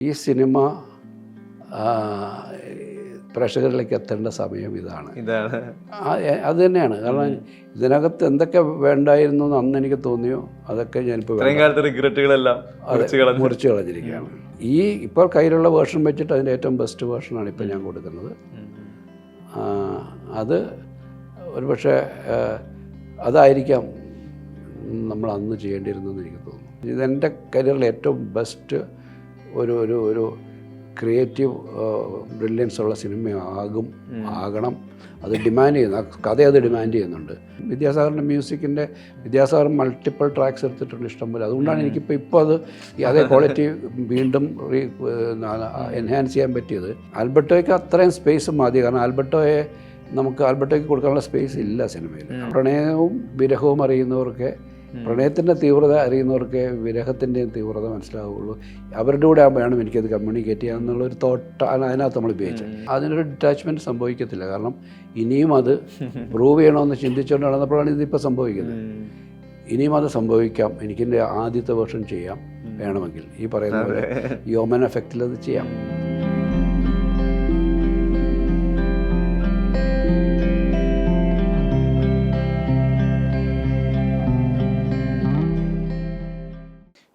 ഈ സിനിമ പ്രേക്ഷകരിലേക്ക് എത്തേണ്ട സമയം ഇതാണ്. അത് തന്നെയാണ്. കാരണം ഇതിനകത്ത് എന്തൊക്കെ വേണ്ടായിരുന്നു എന്ന് അന്ന് എനിക്ക് തോന്നിയോ അതൊക്കെ ഞാനിപ്പോൾ മുറിച്ച് കളഞ്ഞിരിക്കുകയാണ്. ഈ ഇപ്പോൾ കയ്യിലുള്ള വേർഷൻ വെച്ചിട്ട് അതിൻ്റെ ഏറ്റവും ബെസ്റ്റ് വേർഷനാണ് ഇപ്പോൾ ഞാൻ കൊടുക്കുന്നത്. അത് ഒരുപക്ഷെ അതായിരിക്കാം നമ്മൾ അന്ന് ചെയ്യേണ്ടിയിരുന്നെന്ന് എനിക്ക് തോന്നുന്നു. ഇതെൻ്റെ കരിയറിലെ ഏറ്റവും ബെസ്റ്റ് ഒരു ക്രിയേറ്റീവ് ബ്രില്യൻസ് ഉള്ള ആകണം. അത് ഡിമാൻഡ് ചെയ്യുന്നു, കഥ അത് ഡിമാൻഡ് ചെയ്യുന്നുണ്ട്. വിദ്യാസാഗറിൻ്റെ മ്യൂസിക്കിൻ്റെ വിദ്യാസാഗർ മൾട്ടിപ്പിൾ ട്രാക്സ് എടുത്തിട്ടുണ്ട് ഇഷ്ടംപോലെ. അതുകൊണ്ടാണ് എനിക്കിപ്പോൾ അത് അതേ ക്വാളിറ്റി വീണ്ടും എൻഹാൻസ് ചെയ്യാൻ പറ്റിയത്. ആൽബർട്ടോയ്ക്ക് അത്രയും സ്പേസ് മതി. കാരണം ആൽബർട്ടോയ്ക്ക് കൊടുക്കാനുള്ള സ്പേസ് ഇല്ല സിനിമയിൽ. പ്രണയവും വിരഹവും അറിയുന്നവർക്ക്, പ്രണയത്തിൻ്റെ തീവ്രത അറിയുന്നവർക്ക് വിരഹത്തിൻ്റെയും തീവ്രത മനസ്സിലാവുകയുള്ളൂ. അവരുടെ കൂടെ വേണം എനിക്കത് കമ്മ്യൂണിക്കേറ്റ് ചെയ്യാമെന്നുള്ളൊരു തോട്ടാണ് അതിനകത്ത് നമ്മൾ ഉപയോഗിച്ചത്. അതിനൊരു ഡിറ്റാച്ച്മെൻറ്റ് സംഭവിക്കത്തില്ല. കാരണം ഇനിയും അത് പ്രൂവ് ചെയ്യണമെന്ന് ചിന്തിച്ചുകൊണ്ട് നടന്നപ്പോഴാണ് ഇതിപ്പോൾ സംഭവിക്കുന്നത്. ഇനിയും അത് സംഭവിക്കാം. എനിക്കെൻ്റെ ആദ്യത്തെ വേർഷൻ ചെയ്യാം വേണമെങ്കിൽ. ഈ പറയുന്ന പോലെ യോമൻ എഫക്റ്റിൽ അത് ചെയ്യാം.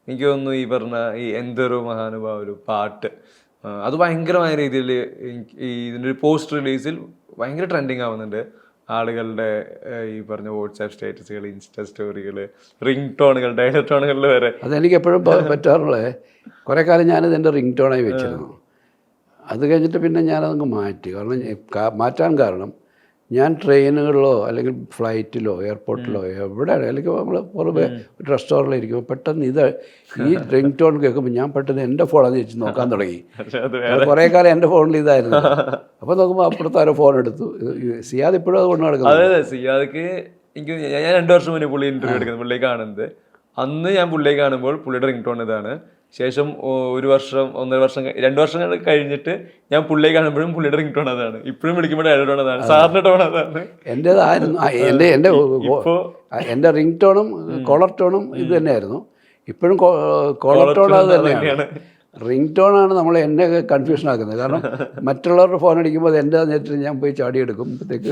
എനിക്ക് തോന്നുന്നു ഈ പറഞ്ഞ ഈ എന്തൊരു മഹാനുഭാവൊരു പാട്ട് അത് ഭയങ്കരമായ രീതിയിൽ ഇതിൻ്റെ ഒരു പോസ്റ്റ് റിലീസിൽ ഭയങ്കര ട്രെൻഡിങ് ആവുന്നുണ്ട്. ആളുകളുടെ ഈ പറഞ്ഞ വാട്സാപ്പ് സ്റ്റേറ്റസുകൾ, ഇൻസ്റ്റ സ്റ്റോറികൾ, റിംഗ് ടോണുകൾ, ഡയലർ ടോണുകളിൽ വരെ. അതെനിക്ക് എപ്പോഴും പറ്റാറുള്ളത്. കുറേ കാലം ഞാനത് എൻ്റെ റിംഗ് ടോണായി വെച്ചിരുന്നു. അത് കഴിഞ്ഞിട്ട് പിന്നെ ഞാനതങ്ങ് മാറ്റി. കാരണം മാറ്റാൻ കാരണം ഞാൻ ട്രെയിനുകളിലോ അല്ലെങ്കിൽ ഫ്ലൈറ്റിലോ എയർപോർട്ടിലോ എവിടെയാണ്, അല്ലെങ്കിൽ നമ്മൾ പുറമെ ഒരു റെസ്റ്റോറൻറ്റിലിരിക്കുമ്പോൾ പെട്ടെന്ന് ഈ റിംഗ് ടോൺ കേൾക്കുമ്പോൾ ഞാൻ പെട്ടെന്ന് എൻ്റെ ഫോണാന്ന് വെച്ച് നോക്കാൻ തുടങ്ങി. കുറേ കാലം എൻ്റെ ഫോണിൽ ഇതായിരുന്നു. അപ്പോൾ നോക്കുമ്പോൾ അപ്പുറത്ത് ആരോ ഫോൺ എടുത്തു. സിയാദ് ഇപ്പോഴും അത് കൊണ്ട് നടക്കുന്നത്. അതെ, സിയാദക്ക് എനിക്ക് ഞാൻ 2 വർഷം മുന്നേ പുള്ളി ഇൻ്റർവ്യൂ എടുക്കുന്നത് പുള്ളിയെ കാണുന്നത്. അന്ന് ഞാൻ പുള്ളിയെ കാണുമ്പോൾ പുള്ളിയുടെ റിംഗ് ടോൺ ഇതാണ്. ശേഷം 1 വർഷം 1.5 വർഷം 2 വർഷം കഴിഞ്ഞിട്ട് ഞാൻ പുള്ളിയെ കാണുമ്പോഴും പുള്ളിയുടെ റിംഗ് ടോൺ അതാണ്. ഇപ്പോഴും വിളിക്കുമ്പോൾ ഡയലർ ടോൺ അതാണ്. സാറിൻ്റെ ടോൺ അതാണ്. എൻ്റേതായിരുന്നു. എൻ്റെ റിംഗ് ടോണും കോളർ ടോണും ഇത് തന്നെയായിരുന്നു. ഇപ്പോഴും കോളർ ടോൺ അത് തന്നെയാണ്. റിംഗ് ടോണാണ് എന്നെ കൺഫ്യൂഷൻ ആക്കുന്നത്. കാരണം മറ്റുള്ളവരുടെ ഫോൺ അടിക്കുമ്പോൾ അത് എൻ്റെ നേരത്തിൽ ഞാൻ പോയി ചാടിയെടുക്കുമ്പോഴത്തേക്ക്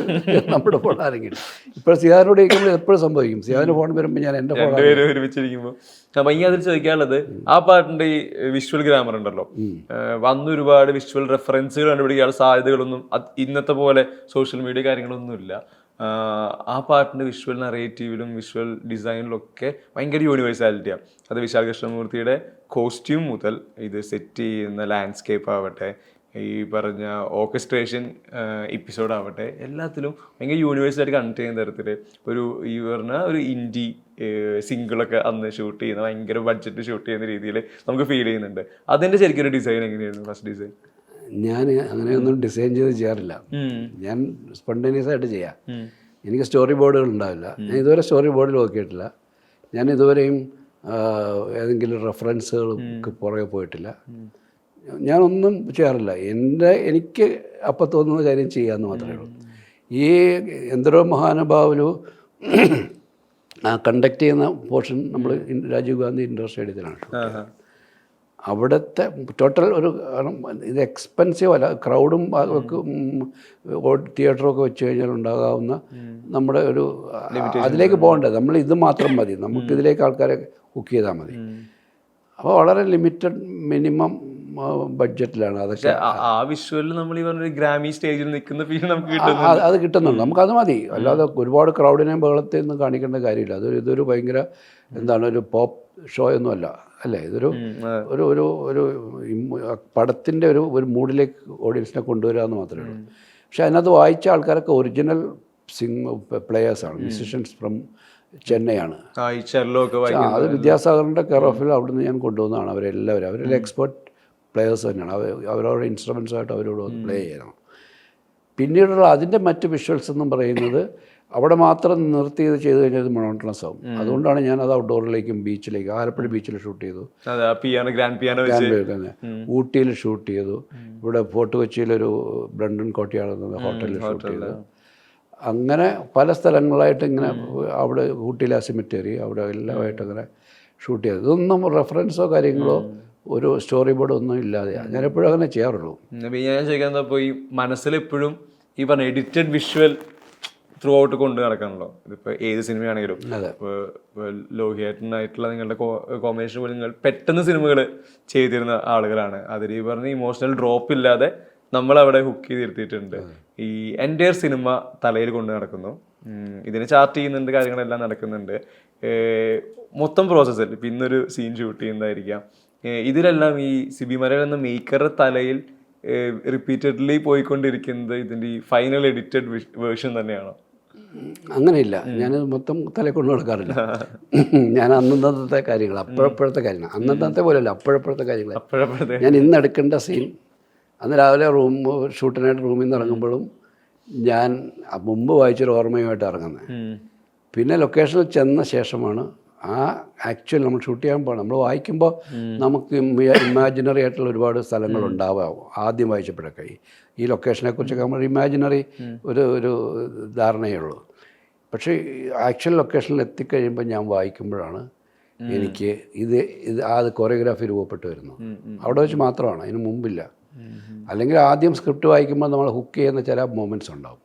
നമ്മുടെ ഫോൺ ആരെങ്കിലും. ഇപ്പോൾ സിയാദിനോട് ഇരിക്കുമ്പോൾ എപ്പോഴും സംഭവിക്കും. സിയാദിൻ്റെ ഫോൺ വരുമ്പോൾ ഞാൻ എൻ്റെ ഫോൺ ഒരുമിച്ചിരിക്കുമ്പോൾ. അപ്പം ഇനി അതിൽ ചോദിക്കാനുള്ളത്, ആ പാട്ടിൻ്റെ ഈ വിഷ്വൽ ഗ്രാമർ ഉണ്ടല്ലോ, അന്ന് ഒരുപാട് വിഷ്വൽ റെഫറൻസുകൾ കണ്ടുപിടിക്കാനുള്ള സാധ്യതകളൊന്നും ഇന്നത്തെ പോലെ സോഷ്യൽ മീഡിയ കാര്യങ്ങളൊന്നും ഇല്ല. ആ പാട്ടിൻ്റെ വിഷ്വൽ നറേറ്റീവിലും വിഷ്വൽ ഡിസൈനിലും ഒക്കെ ഭയങ്കര യൂണിവേഴ്സാലിറ്റിയാണ്. അത് വിശാൽ കൃഷ്ണമൂർത്തിയുടെ കോസ്റ്റ്യൂം മുതൽ ഇത് സെറ്റ് ചെയ്യുന്ന ലാൻഡ്സ്കേപ്പ് ആവട്ടെ, ഈ പറഞ്ഞ ഓർക്കസ്ട്രേഷൻ എപ്പിസോഡ് ആവട്ടെ, എല്ലാത്തിലും ഭയങ്കര യൂണിവേഴ്സായിട്ട് കണക്ട് ചെയ്യുന്ന തരത്തിൽ ഈ പറഞ്ഞ ഒരു ഇൻഡി സിംഗിളൊക്കെ അന്ന് ഷൂട്ട് ചെയ്യുന്ന, ഭയങ്കര ബഡ്ജറ്റ് ഷൂട്ട് ചെയ്യുന്ന രീതിയിൽ നമുക്ക് ഫീൽ ചെയ്യുന്നുണ്ട്. അതിൻ്റെ ശരിക്കും ഒരു ഡിസൈൻ എങ്ങനെയായിരുന്നു, ഫസ്റ്റ് ഡിസൈൻ? ഞാൻ അങ്ങനെയൊന്നും ഡിസൈൻ ചെയ്ത് ചെയ്യാറില്ല. ഞാൻ സ്പോണ്ടേനിയസ് ആയിട്ട് ചെയ്യാം. എനിക്ക് സ്റ്റോറി ബോർഡുകൾ ഉണ്ടാവില്ല. ഞാൻ ഇതുവരെ സ്റ്റോറി ബോർഡിൽ നോക്കിയിട്ടില്ല. ഞാൻ ഇതുവരെയും ഏതെങ്കിലും റെഫറൻസുകൾക്ക് പുറകെ പോയിട്ടില്ല. ഞാനൊന്നും ചെയ്യാറില്ല. എനിക്ക് അപ്പം തോന്നുന്ന കാര്യം ചെയ്യാമെന്ന് മാത്രമേ ഉള്ളൂ. ഈ എന്തൊരു മഹാനുഭാവലു കണ്ടക്ട് ചെയ്യുന്ന പോർഷൻ നമ്മൾ രാജീവ് ഗാന്ധി ഇൻഡോർ സ്റ്റേഡിയത്തിലാണ്. അവിടുത്തെ ടോട്ടൽ ഇത് എക്സ്പെൻസീവ് അല്ല. ക്രൗഡും തിയേറ്ററൊക്കെ വെച്ച് കഴിഞ്ഞാൽ ഉണ്ടാകാവുന്ന നമ്മുടെ അതിലേക്ക് പോകേണ്ടത് നമ്മൾ ഇത് മാത്രം മതി. നമുക്കിതിലേക്ക് ആൾക്കാരെ ബുക്ക് ചെയ്താൽ മതി. അപ്പോൾ വളരെ ലിമിറ്റഡ് മിനിമം ബഡ്ജറ്റിലാണ് അതൊക്കെ. ആ വിഷ്വലിൽ നമ്മൾ ഈ പറഞ്ഞ ഗ്രാമി സ്റ്റേജിൽ നിൽക്കുന്ന ഫീൽ നമുക്ക് അത് കിട്ടുന്നുണ്ട്. നമുക്കത് മതി. അല്ലാതെ ഒരുപാട് ക്രൗഡിനെയും ബഹളത്തെ ഒന്നും കാണിക്കേണ്ട കാര്യമില്ല. ഇതൊരു ഭയങ്കര ഒരു പോപ്പ് ഷോ ഒന്നും അല്ലേ. ഇതൊരു ഒരു പടത്തിൻ്റെ ഒരു മൂഡിലേക്ക് ഓഡിയൻസിനെ കൊണ്ടുവരിക എന്ന് മാത്രമേ ഉള്ളൂ. പക്ഷെ അതിനകത്ത് വായിച്ച ആൾക്കാരൊക്കെ ഒറിജിനൽ പ്ലേയേഴ്സാണ്, മ്യൂസിഷ്യൻസ് ഫ്രം ചെന്നൈയാണ്. അത് വിദ്യാസാഗറിൻ്റെ കെയർ ഓഫിൽ അവിടുന്ന് ഞാൻ കൊണ്ടുവന്നതാണ്. അവരെല്ലാം എക്സ്പേർട്ട് പ്ലേയേഴ്സ് തന്നെയാണ്. അവരവരുടെ ഇൻസ്ട്രുമെൻറ്റ്സായിട്ട് അവരോട് പ്ലേ ചെയ്യണം. പിന്നീടുള്ള അതിൻ്റെ മറ്റ് വിഷ്വൽസ് എന്നും പറയുന്നത് അവിടെ മാത്രം നിർത്തി ഇത് ചെയ്ത് കഴിഞ്ഞാൽ മൊണോട്ടണസ് ആവും. അതുകൊണ്ടാണ് ഞാനത് ഔട്ട്ഡോറിലേക്കും ബീച്ചിലേക്കും, ആലപ്പുഴ ബീച്ചിൽ ഷൂട്ട് ചെയ്തു, ഊട്ടിയിൽ ഷൂട്ട് ചെയ്തു, ഇവിടെ ഫോർട്ട് കൊച്ചിയിലൊരു ബ്രണ്ടൻ കോട്ടയാടുന്ന ഹോട്ടലിൽ ഷൂട്ട് ചെയ്തു. അങ്ങനെ പല സ്ഥലങ്ങളായിട്ട് ഇങ്ങനെ അവിടെ ഊട്ടിയിലെ സിമിറ്ററി അവിടെ എല്ലാമായിട്ട് അങ്ങനെ ഷൂട്ട് ചെയ്തു. ഇതൊന്നും റെഫറൻസോ കാര്യങ്ങളോ ഒരു സ്റ്റോറി ബോർഡ് ഒന്നും ഇല്ലാതെ ഞാൻ എപ്പോഴും അങ്ങനെ ചെയ്യാറുള്ളൂ. ഞാൻ ചോദിക്കാൻ അപ്പോൾ ഈ മനസ്സിലെപ്പോഴും ഈ പറഞ്ഞ എഡിറ്റഡ് വിഷ്വൽ ത്രൂ ഔട്ട് കൊണ്ട് നടക്കണല്ലോ. ഇതിപ്പോൾ ഏത് സിനിമയാണെങ്കിലും ഇപ്പോൾ ലോഹിയേട്ടനായിട്ടുള്ള നിങ്ങളുടെ കോമ്പിനേഷൻ പോലും നിങ്ങൾ പെട്ടെന്ന് സിനിമകൾ ചെയ്തിരുന്ന ആളുകളാണ്. അതിൽ ഈ പറഞ്ഞ ഇമോഷണൽ ഡ്രോപ്പ് ഇല്ലാതെ നമ്മളവിടെ ഹുക്ക് ചെയ്തിരുത്തിയിട്ടുണ്ട്. ഈ എൻ്റയർ സിനിമ തലയിൽ കൊണ്ട് നടക്കുന്നു, ഇതിന് ചാർട്ട് ചെയ്യുന്നുണ്ട്, കാര്യങ്ങളെല്ലാം നടക്കുന്നുണ്ട്. മൊത്തം പ്രോസസ്സിൽ ഇപ്പം ഇന്നൊരു സീൻ ഷൂട്ട് ചെയ്യുന്നതായിരിക്കാം, ഇതിലെല്ലാം ഈ സിബി മലയാളം എന്ന മേക്കറുടെ തലയിൽ റിപ്പീറ്റഡ്ലി പോയിക്കൊണ്ടിരിക്കുന്നത് ഇതിൻ്റെ ഈ ഫൈനൽ എഡിറ്റഡ് വേർഷൻ തന്നെയാണോ? അങ്ങനെയില്ല, ഞാനിത് മൊത്തം തലയിൽ കൊണ്ടു നടക്കാറില്ല. ഞാൻ അന്നത്തെ കാര്യങ്ങൾ അപ്പോഴത്തെ കാര്യങ്ങൾ, അന്നത്തെ പോലെയല്ല, അപ്പോഴത്തെ കാര്യങ്ങൾ. ഞാൻ ഇന്ന് എടുക്കേണ്ട സീൻ അന്ന് രാവിലെ ഷൂട്ടിനായിട്ട് റൂമിൽ നിന്ന് ഇറങ്ങുമ്പോഴും ഞാൻ മുമ്പ് വായിച്ചൊരു ഓർമ്മയുമായിട്ട് ഇറങ്ങുന്നത്. പിന്നെ ലൊക്കേഷനിൽ ചെന്ന ശേഷമാണ് ആ ആക്ച്വൽ നമ്മൾ ഷൂട്ട് ചെയ്യാൻ പോകണം. നമ്മൾ വായിക്കുമ്പോൾ നമുക്ക് ഇമാജിനറി ആയിട്ടുള്ള ഒരുപാട് സ്ഥലങ്ങളുണ്ടാവാം. ആദ്യം വായിച്ചപ്പോഴൊക്കെ ഈ ലൊക്കേഷനെക്കുറിച്ചൊക്കെ നമ്മൾ ഇമാജിനറി ഒരു ധാരണയേ ഉള്ളൂ. പക്ഷേ ആക്ച്വൽ ലൊക്കേഷനിൽ എത്തിക്കഴിയുമ്പോൾ ഞാൻ വായിക്കുമ്പോഴാണ് എനിക്ക് അത് കൊറിയോഗ്രാഫി രൂപപ്പെട്ട് വരുന്നു. അവിടെ വെച്ച് മാത്രമാണ്, അതിന് മുമ്പില്ല. അല്ലെങ്കിൽ ആദ്യം സ്ക്രിപ്റ്റ് വായിക്കുമ്പോൾ നമ്മൾ ഹുക്ക് ചെയ്യുന്ന ചില മൊമെൻറ്റ്സ് ഉണ്ടാവും.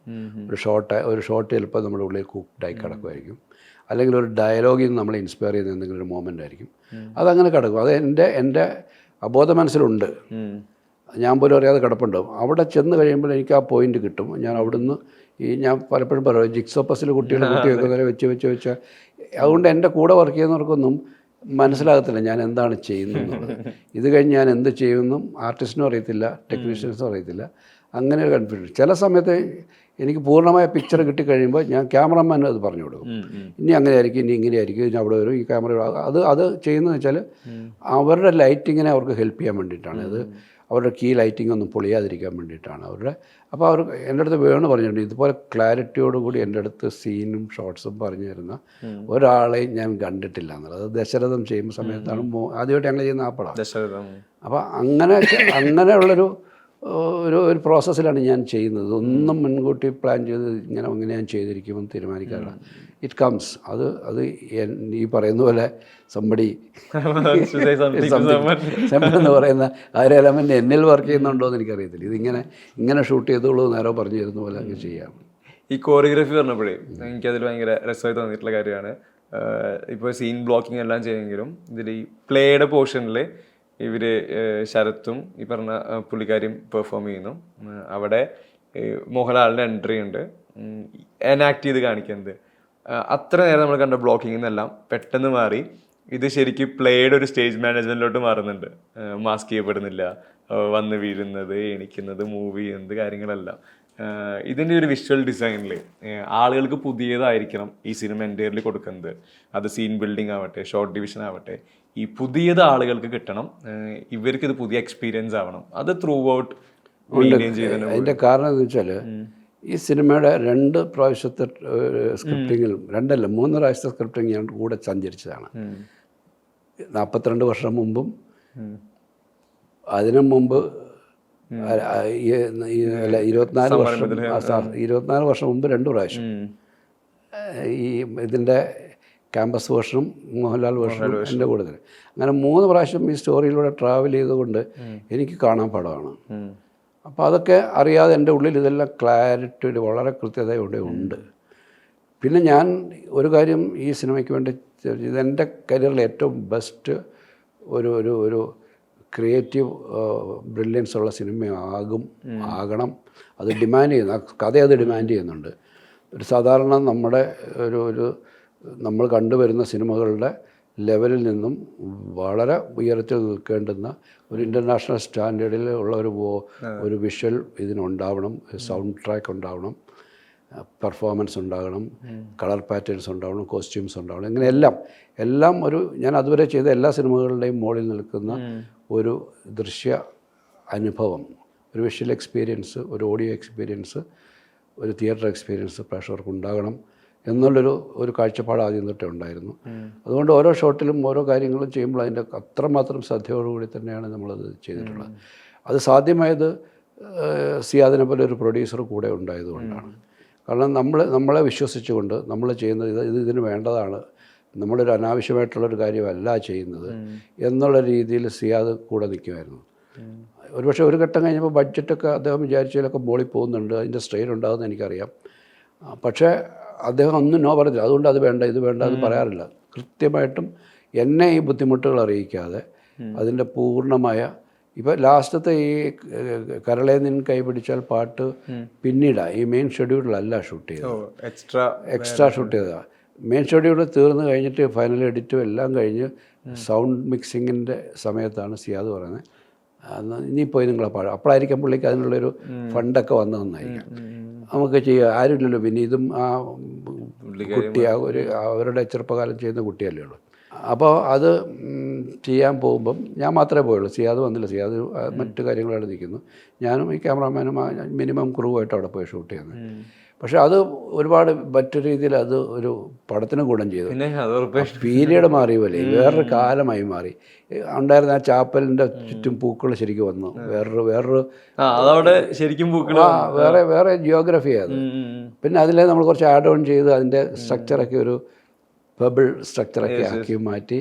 ഒരു ഷോട്ട് ചിലപ്പോൾ നമ്മുടെ ഉള്ളിൽ കുക്ക്ഡായി കിടക്കുമായിരിക്കും, അല്ലെങ്കിൽ ഒരു ഡയലോഗിൽ നിന്ന് നമ്മളെ ഇൻസ്പയർ ചെയ്യുന്ന എന്തെങ്കിലും ഒരു മൊമെൻ്റ് ആയിരിക്കും, അതങ്ങനെ കിടക്കും. അത് എൻ്റെ അബോധ മനസ്സിലുണ്ട്, ഞാൻ പോലും അറിയാതെ കിടപ്പുണ്ടാവും. അവിടെ ചെന്ന് കഴിയുമ്പോൾ എനിക്ക് ആ പോയിന്റ് കിട്ടും. ഞാൻ അവിടുന്ന് ഞാൻ പലപ്പോഴും പറയും, ജിക്സോ പസിൽ കുട്ടികൾ കുട്ടി വെക്കുന്നവരെ വെച്ച് അതുകൊണ്ട് എൻ്റെ കൂടെ വർക്ക് ചെയ്യുന്നവർക്കൊന്നും മനസ്സിലാകത്തില്ല ഞാൻ എന്താണ് ചെയ്യുന്നത്. ഇത് കഴിഞ്ഞ് ഞാൻ എന്ത് ചെയ്യുമെന്നും ആർട്ടിസ്റ്റിനും അറിയത്തില്ല, ടെക്നീഷ്യൻസും അറിയത്തില്ല. അങ്ങനെ ഒരു കൺഫ്യൂഷൻ. ചില സമയത്ത് എനിക്ക് പൂർണ്ണമായ പിക്ചർ കിട്ടിക്കഴിയുമ്പോൾ ഞാൻ ക്യാമറമാൻ അത് പറഞ്ഞു കൊടുക്കും. ഇനി അങ്ങനെ ആയിരിക്കും, ഇനി ഇങ്ങനെ ആയിരിക്കും, ഇനി അവിടെ വരും, ഈ ക്യാമറ അത് ചെയ്യുന്നതെന്ന് വെച്ചാൽ അവരുടെ ലൈറ്റിങ്ങിനെ അവർക്ക് ഹെൽപ്പ് ചെയ്യാൻ വേണ്ടിയിട്ടാണ്. അത് അവരുടെ കീ ലൈറ്റിംഗ് ഒന്നും പൊളിയാതിരിക്കാൻ വേണ്ടിയിട്ടാണ് അവരുടെ. അപ്പോൾ അവർ എൻ്റെ അടുത്ത് വേണം പറഞ്ഞിട്ടുണ്ട്, ഇതുപോലെ ക്ലാരിറ്റിയോടുകൂടി എൻ്റെ അടുത്ത് സീനും ഷോട്ട്സും പറഞ്ഞു തരുന്ന ഒരാളെയും ഞാൻ കണ്ടിട്ടില്ല എന്നുള്ളത്. അത് ദശരഥം ചെയ്യുന്ന സമയത്താണ് ആദ്യമായിട്ട് ഞങ്ങൾ ചെയ്യുന്ന ആ പടം. അപ്പോൾ അങ്ങനെയുള്ളൊരു ഒരു പ്രോസസ്സിലാണ് ഞാൻ ചെയ്യുന്നത്. ഒന്നും മുൻകൂട്ടി പ്ലാൻ ചെയ്ത് ഇങ്ങനെ ഞാൻ ചെയ്തിരിക്കുമെന്ന് തീരുമാനിക്കാറില്ല. It comes. അത് ഈ പറയുന്ന പോലെ സംബടി എന്ന് പറയുന്ന ആ ഒരു എലമെൻ്റ് എന്നിൽ വർക്ക് ചെയ്യുന്നുണ്ടോ എന്ന് എനിക്കറിയത്തില്ല. ഇങ്ങനെ ഷൂട്ട് ചെയ്തോളൂ നേരെ പറഞ്ഞു തരുന്ന പോലെ അങ്ങ് ചെയ്യാം. ഈ കോറിയോഗ്രഫി പറഞ്ഞപ്പോഴേ എനിക്കതിൽ ഭയങ്കര രസമായി തോന്നിയിട്ടുള്ള കാര്യമാണ്. ഇപ്പോൾ സീൻ ബ്ലോക്കിംഗ് എല്ലാം ചെയ്യുമെങ്കിലും ഇതിൽ ഈ പ്ലേയുടെ പോർഷനിൽ ഇവർ ശരത്തും ഈ പറഞ്ഞ പുള്ളിക്കാരിയും പെർഫോം ചെയ്യുന്നു. അവിടെ മോഹൻലാലിൻ്റെ എൻട്രി ഉണ്ട്, എനാക്ട് ചെയ്ത് കാണിക്കുന്നത്. അത്ര നേരം നമ്മൾ കണ്ട ബ്ലോക്കിങ്ങിൽ നിന്നെല്ലാം പെട്ടെന്ന് മാറി ഇത് ശരിക്കും പ്ലേയുടെ ഒരു സ്റ്റേജ് മാനേജ്മെൻറ്റിലോട്ട് മാറുന്നുണ്ട്. മാസ്ക് ചെയ്യപ്പെടുന്നില്ല, വന്ന് വീഴുന്നത്, എണിക്കുന്നത്, മൂവ് ചെയ്യുന്നത്, കാര്യങ്ങളെല്ലാം. ഇതിൻ്റെ ഒരു വിഷ്വൽ ഡിസൈനിൽ ആളുകൾക്ക് പുതിയതായിരിക്കണം ഈ സിനിമ എൻ്റയർലി കൊടുക്കുന്നത്. അത് സീൻ ബിൽഡിംഗ് ആവട്ടെ, ഷോർട്ട് ഡിവിഷൻ ആവട്ടെ, ഈ പുതിയത് ആളുകൾക്ക് കിട്ടണം, ഇവർക്ക് ഇത് പുതിയ എക്സ്പീരിയൻസ് ആവണം. അത് ത്രൂ ഔട്ട് മെയിൻറ്റെയിൻ ചെയ്തതിന് അതിൻ്റെ കാരണം എന്ന് വെച്ചാൽ ഈ സിനിമയുടെ 2 പ്രാവശ്യത്തെ സ്ക്രിപ്റ്റിങ്ങിലും 3 പ്രാവശ്യത്തെ സ്ക്രിപ്റ്റിങ് ഞാൻ കൂടെ സഞ്ചരിച്ചതാണ്. 42 വർഷം മുമ്പും അതിനു മുമ്പ് 24 വർഷം മുമ്പ് 2 പ്രാവശ്യം ഈ ഇതിൻ്റെ ക്യാമ്പസ് വേർഷനും മോഹൻലാൽ വേർഷനും എൻ്റെ കൂടുതൽ. അങ്ങനെ 3 പ്രാവശ്യം ഈ സ്റ്റോറിയിലൂടെ ട്രാവൽ ചെയ്തുകൊണ്ട് എനിക്ക് കാണാൻ പടമാണ്. അപ്പോൾ അതൊക്കെ അറിയാതെ എൻ്റെ ഉള്ളിൽ ഇതെല്ലാം ക്ലാരിറ്റി വളരെ കൃത്യതയോടെ ഉണ്ട്. പിന്നെ ഞാൻ ഒരു കാര്യം ഈ സിനിമയ്ക്ക് വേണ്ടി, ഇതെൻ്റെ കരിയറിൽ ഏറ്റവും ബെസ്റ്റ് ഒരു ക്രിയേറ്റീവ് ബ്രില്യൻസ് ഉള്ള ആകണം. അത് ഡിമാൻഡ് ചെയ്യുന്നു, ആ കഥ അത് ഡിമാൻഡ് ചെയ്യുന്നുണ്ട്. ഒരു സാധാരണ നമ്മുടെ നമ്മൾ കണ്ടുവരുന്ന സിനിമകളുടെ ലെവലിൽ നിന്നും വളരെ ഉയരത്തിൽ നിൽക്കേണ്ടുന്ന ഒരു ഇൻ്റർനാഷണൽ സ്റ്റാൻഡേർഡിൽ ഉള്ള ഒരു വിഷ്വൽ ഇതിനുണ്ടാവണം, സൗണ്ട് ട്രാക്ക് ഉണ്ടാവണം, പെർഫോമൻസ് ഉണ്ടാകണം, കളർ പാറ്റേൺസ് ഉണ്ടാവണം, കോസ്റ്റ്യൂംസ് ഉണ്ടാവണം. ഇങ്ങനെ എല്ലാം ഞാൻ അതുവരെ ചെയ്ത എല്ലാ സിനിമകളുടെയും മുകളിൽ നിൽക്കുന്ന ഒരു ദൃശ്യ അനുഭവം, ഒരു വിഷ്വൽ എക്സ്പീരിയൻസ്, ഒരു ഓഡിയോ എക്സ്പീരിയൻസ്, ഒരു തിയേറ്റർ എക്സ്പീരിയൻസ് പ്രേക്ഷകർക്ക് ഉണ്ടാകണം എന്നുള്ളൊരു കാഴ്ചപ്പാട് ആദ്യം തൊട്ടേ ഉണ്ടായിരുന്നു. അതുകൊണ്ട് ഓരോ ഷോട്ടിലും ഓരോ കാര്യങ്ങളും ചെയ്യുമ്പോൾ അതിൻ്റെ അത്രമാത്രം ശ്രദ്ധയോടുകൂടി തന്നെയാണ് നമ്മളത് ചെയ്തിട്ടുള്ളത്. അത് സാധ്യമായത് സിയാദിനെ പോലെ ഒരു പ്രൊഡ്യൂസർ കൂടെ ഉണ്ടായതുകൊണ്ടാണ്. കാരണം നമ്മളെ വിശ്വസിച്ചുകൊണ്ട് നമ്മൾ ചെയ്യുന്നത് ഇതിന് വേണ്ടതാണ് നമ്മളൊരു അനാവശ്യമായിട്ടുള്ളൊരു കാര്യമല്ല ചെയ്യുന്നത് എന്നുള്ള രീതിയിൽ സിയാദ് കൂടെ നിൽക്കുമായിരുന്നു. ഒരുപക്ഷെ ഒരു ഘട്ടം കഴിഞ്ഞപ്പോൾ ബഡ്ജറ്റൊക്കെ അദ്ദേഹം വിചാരിച്ചതിലൊക്കെ മോളിൽ പോകുന്നുണ്ട്, അതിൻ്റെ സ്ട്രെയിൻ ഉണ്ടാകുമെന്ന് എനിക്കറിയാം. പക്ഷേ അദ്ദേഹം ഒന്നും നോ പറഞ്ഞില്ല. അതുകൊണ്ട് അത് വേണ്ട ഇത് വേണ്ട എന്ന് പറയാറില്ല. കൃത്യമായിട്ടും എന്നെ ഈ ബുദ്ധിമുട്ടുകൾ അറിയിക്കാതെ അതിൻ്റെ പൂർണ്ണമായ ഇപ്പോൾ ലാസ്റ്റത്തെ ഈ കരളെ നിൻ കൈപിടിച്ചാൽ പാട്ട് പിന്നീടാണ്, ഈ മെയിൻ ഷെഡ്യൂളിലല്ല ഷൂട്ട് ചെയ്തത്, എക്സ്ട്രാ ഷൂട്ട് ചെയ്തതാണ്. മെയിൻ ഷെഡ്യൂൾ തീർന്നു കഴിഞ്ഞിട്ട് ഫൈനൽ എഡിറ്റും എല്ലാം കഴിഞ്ഞ് സൗണ്ട് മിക്സിങ്ങിൻ്റെ സമയത്താണ് സിയാദ് പറയുന്നത് ഇനിയിപ്പോയി നിങ്ങളെ പാടും. അപ്പോഴായിരിക്കും പുള്ളിക്ക് അതിനുള്ളൊരു ഫണ്ടൊക്കെ വന്നതെന്നായിരിക്കും. നമുക്ക് ചെയ്യുക ആരുമില്ലല്ലോ, പിന്നെ ഇതും ആ കുട്ടി അവരുടെ ചെറുപ്പകാലം ചെയ്യുന്ന കുട്ടിയല്ലേ ഉള്ളൂ. അപ്പോൾ അത് ചെയ്യാൻ പോകുമ്പം ഞാൻ മാത്രമേ പോയുള്ളൂ, സിയാദ് വന്നില്ല. സിയാദ് മറ്റു കാര്യങ്ങളായിട്ട് നിൽക്കുന്നു. ഞാനും ഈ ക്യാമറാമാനും മിനിമം ക്രൂവായിട്ട് അവിടെ പോയി ഷൂട്ട് ചെയ്യുന്നത്. പക്ഷേ അത് ഒരുപാട് മറ്റു രീതിയിൽ അത് ഒരു പടത്തിന് ഗുണം ചെയ്തു. പീരീഡ് മാറി പോലെ വേറൊരു കാലമായി മാറി. ഉണ്ടായിരുന്ന ആ ചാപ്പലിൻ്റെ ചുറ്റും പൂക്കൾ ശരിക്കും വന്നു. വേറൊരു ശരിക്കും വേറെ ജിയോഗ്രഫിയാണ് അത്. പിന്നെ അതിലെ നമ്മൾ കുറച്ച് ആഡ് ഓൺ ചെയ്ത് അതിൻ്റെ സ്ട്രക്ചറൊക്കെ ഒരു ബബിൾ സ്ട്രക്ചറൊക്കെ ആക്കി മാറ്റി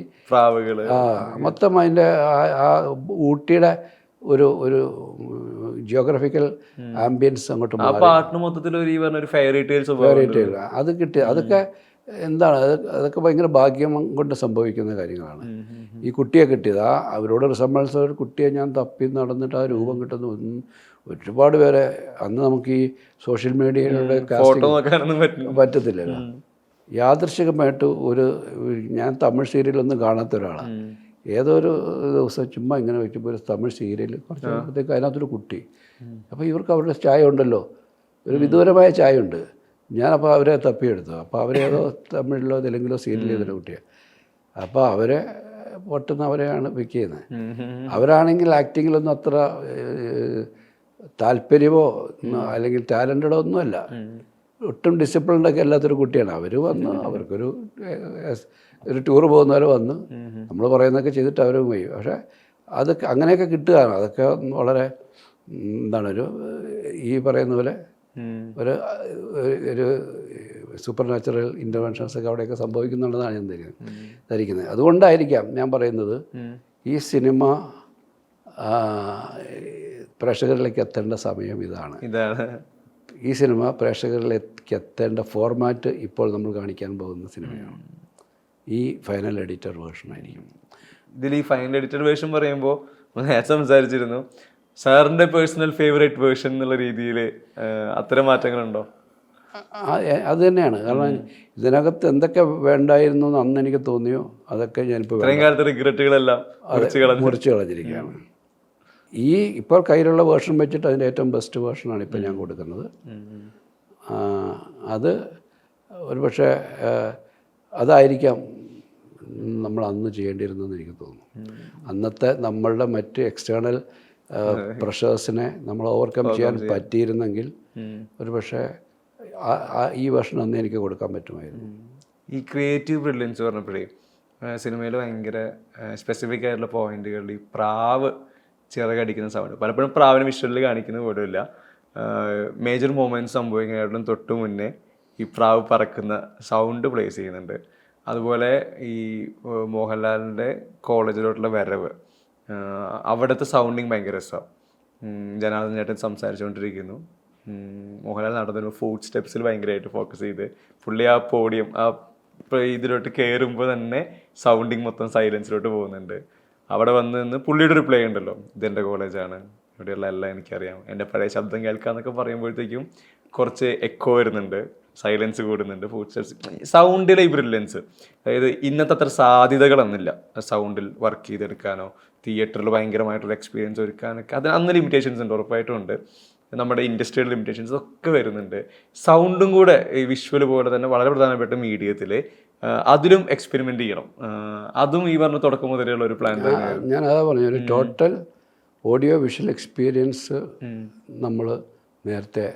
മൊത്തം അതിൻ്റെ ആ ഊട്ടിയുടെ ഒരു ജിയോഗ്രഫിക്കൽ ആംബിയൻസ് അങ്ങോട്ട് ഫെയറി ടെയിൽ അത് കിട്ടി. അതൊക്കെ എന്താണ് അതൊക്കെ ഭയങ്കര ഭാഗ്യം കൊണ്ട് സംഭവിക്കുന്ന കാര്യങ്ങളാണ്. ഈ കുട്ടിയെ കിട്ടിയത് അവരോട് റിസംബിൾസ് ഒരു കുട്ടിയെ ഞാൻ തപ്പി നടന്നിട്ട് ആ രൂപം കിട്ടുന്ന ഒരുപാട് പേരെ അന്ന് നമുക്ക് ഈ സോഷ്യൽ മീഡിയയിലൂടെ പറ്റത്തില്ലല്ലോ. യാദൃശ്ചികമായിട്ട് ഞാൻ തമിഴ് സീരിയലൊന്നും കാണാത്ത ഒരാളാണ്. ഏതോ ഒരു ദിവസം ചുമ്മാ ഇങ്ങനെ വെക്കുമ്പോൾ ഒരു തമിഴ് സീരിയൽ കുറച്ച് കഴിയുമ്പോഴത്തേക്ക് അതിനകത്തൊരു കുട്ടി. അപ്പോൾ ഇവർക്ക് അവരുടെ ചായ ഉണ്ടല്ലോ, ഒരു വിദൂരമായ ചായ ഉണ്ട്. ഞാനപ്പോൾ അവരെ തപ്പിയെടുത്തു. അപ്പോൾ അവരേതോ തമിഴിലോ തെലുങ്കിലോ സീരിയൽ ചെയ്തൊരു കുട്ടിയാണ്. അപ്പോൾ അവരെ പൊട്ടുന്നവരെയാണ് പിക്ക് ചെയ്യുന്നത്. അവരാണെങ്കിൽ ആക്ടിങ്ങിലൊന്നും അത്ര താല്പര്യമോ അല്ലെങ്കിൽ ടാലൻറ്റഡോ ഒന്നുമല്ല, ഒട്ടും ഡിസിപ്ലിൻഡൊക്കെ അല്ലാത്തൊരു കുട്ടിയാണ്. അവർ വന്ന് അവർക്കൊരു ടൂർ പോകുന്ന പോലെ വന്ന് നമ്മൾ പറയുന്നതൊക്കെ ചെയ്തിട്ട് അവർ പോയി. പക്ഷേ അതൊക്കെ അങ്ങനെയൊക്കെ കിട്ടുകയാണ്. അതൊക്കെ വളരെ എന്താണ് ഈ പറയുന്ന പോലെ ഒരു സൂപ്പർ നാച്ചുറൽ ഇൻ്റർവെൻഷൻസൊക്കെ അവിടെയൊക്കെ സംഭവിക്കുന്നുണ്ടെന്നാണ് ഞാൻ ധരിക്കുന്നത്. അതുകൊണ്ടായിരിക്കാം ഞാൻ പറയുന്നത് ഈ സിനിമ പ്രേക്ഷകരിലേക്ക് എത്തേണ്ട സമയം ഇതാണ്. ഈ സിനിമ പ്രേക്ഷകരിലേക്ക് എത്തേണ്ട ഫോർമാറ്റ് ഇപ്പോൾ നമ്മൾ കാണിക്കാൻ പോകുന്ന സിനിമയാണ്. ഈ ഫൈനൽ എഡിറ്റർ വേർഷനായിരിക്കും. ഇതിൽ ഈ ഫൈനൽ എഡിറ്റർ വേർഷൻ പറയുമ്പോൾ നേരത്തെ സംസാരിച്ചിരുന്നു, സാറിൻ്റെ പേഴ്സണൽ ഫേവറേറ്റ് വേർഷൻ എന്നുള്ള രീതിയിൽ അത്തരം മാറ്റങ്ങളുണ്ടോ? അത് തന്നെയാണ്. കാരണം ഇതിനകത്ത് എന്തൊക്കെ വേണ്ടായിരുന്നു എന്ന് അന്ന് എനിക്ക് തോന്നിയോ അതൊക്കെ ഞാനിപ്പോൾ റിഗ്രറ്റുകളെല്ലാം മുറിച്ച് കളഞ്ഞിരിക്കുകയാണ്. ഈ ഇപ്പോൾ കയ്യിലുള്ള വേർഷൻ വെച്ചിട്ട് അതിൻ്റെ ഏറ്റവും ബെസ്റ്റ് വേർഷനാണ് ഇപ്പോൾ ഞാൻ കൊടുക്കുന്നത്. അത് ഒരുപക്ഷെ അതായിരിക്കാം നമ്മൾ അന്ന് ചെയ്യേണ്ടിയിരുന്നെന്ന് എനിക്ക് തോന്നുന്നു. അന്നത്തെ നമ്മളുടെ മറ്റ് എക്സ്റ്റേണൽ പ്രഷേഴ്സിനെ നമ്മൾ ഓവർകം ചെയ്യാൻ പറ്റിയിരുന്നെങ്കിൽ ഒരുപക്ഷെ ഈ വേർഷൻ അന്ന് എനിക്ക് കൊടുക്കാൻ പറ്റുമായിരുന്നു. ഈ ക്രിയേറ്റീവ് ബ്രില്യൻസ് പറഞ്ഞപ്പോഴേ സിനിമയിൽ ഭയങ്കര സ്പെസിഫിക് ആയിട്ടുള്ള പോയിന്റുകളിൽ ഈ പ്രാവ് ചിറകടിക്കുന്ന സൗണ്ട് പലപ്പോഴും പ്രാവിനെ വിഷ്വലിൽ കാണിക്കുന്നത് പോലുമില്ല. മേജർ മൊമെൻറ്റ്സ് സംഭവിക്കുന്നതിനും തൊട്ട് മുന്നേ ഈ പ്രാവ് പറക്കുന്ന സൗണ്ട് പ്ലേസ് ചെയ്യുന്നുണ്ട്. അതുപോലെ ഈ മോഹൻലാലിൻ്റെ കോളേജിലോട്ടുള്ള വരവ്, അവിടുത്തെ സൗണ്ടിങ് ഭയങ്കര രസമാണ്. ജനാർദ്ദൻ ചേട്ടൻ സംസാരിച്ചുകൊണ്ടിരിക്കുന്നു, മോഹൻലാൽ നടന്നു ഫുഡ് സ്റ്റെപ്സിൽ ഭയങ്കരമായിട്ട് ഫോക്കസ് ചെയ്ത് പുള്ളി ആ പോഡിയം ഇതിലോട്ട് കയറുമ്പോൾ തന്നെ സൗണ്ടിങ് മൊത്തം സൈലൻസിലോട്ട് പോകുന്നുണ്ട്. അവിടെ വന്ന് നിന്ന് പുള്ളിയുടെ ഒരു പ്ലേ ഉണ്ടല്ലോ, ഇതെൻ്റെ കോളേജാണ്, ഇവിടെയുള്ള എല്ലാം എനിക്കറിയാം, എൻ്റെ പഴയ ശബ്ദം കേൾക്കാമെന്നൊക്കെ പറയുമ്പോഴത്തേക്കും കുറച്ച് എക്കോ വരുന്നുണ്ട്, സൈലൻസ് കൂടുന്നുണ്ട്, ഫുഡ് സ്റ്റെപ്സ്, സൗണ്ടിലെ ഈ ബ്രില്യൻസ്. അതായത് ഇന്നത്തെ അത്ര സാധ്യതകളൊന്നുമില്ല സൗണ്ടിൽ വർക്ക് ചെയ്തെടുക്കാനോ തിയേറ്ററിൽ ഭയങ്കരമായിട്ടുള്ള എക്സ്പീരിയൻസ് ഒരുക്കാനൊക്കെ. അതിന് അന്ന് ലിമിറ്റേഷൻസ് ഉണ്ട്, ഉറപ്പായിട്ടും ഉണ്ട്. നമ്മുടെ ഇൻഡസ്ട്രിയൽ ലിമിറ്റേഷൻസ് ഒക്കെ വരുന്നുണ്ട്. സൗണ്ടും കൂടെ ഈ വിഷ്വൽ പോലെ തന്നെ വളരെ പ്രധാനപ്പെട്ട മീഡിയത്തിൽ അതിലും എക്സ്പെരിമെൻ്റ് ചെയ്യണം. അതും ഈ പറഞ്ഞ തുടക്കം മുതലുള്ള ഒരു പ്ലാൻ തന്നെയാണ്. ഞാൻ അതാ പറഞ്ഞു, ഒരു ടോട്ടൽ ഓഡിയോ വിഷ്വൽ എക്സ്പീരിയൻസ് നമ്മൾ നേരത്തെ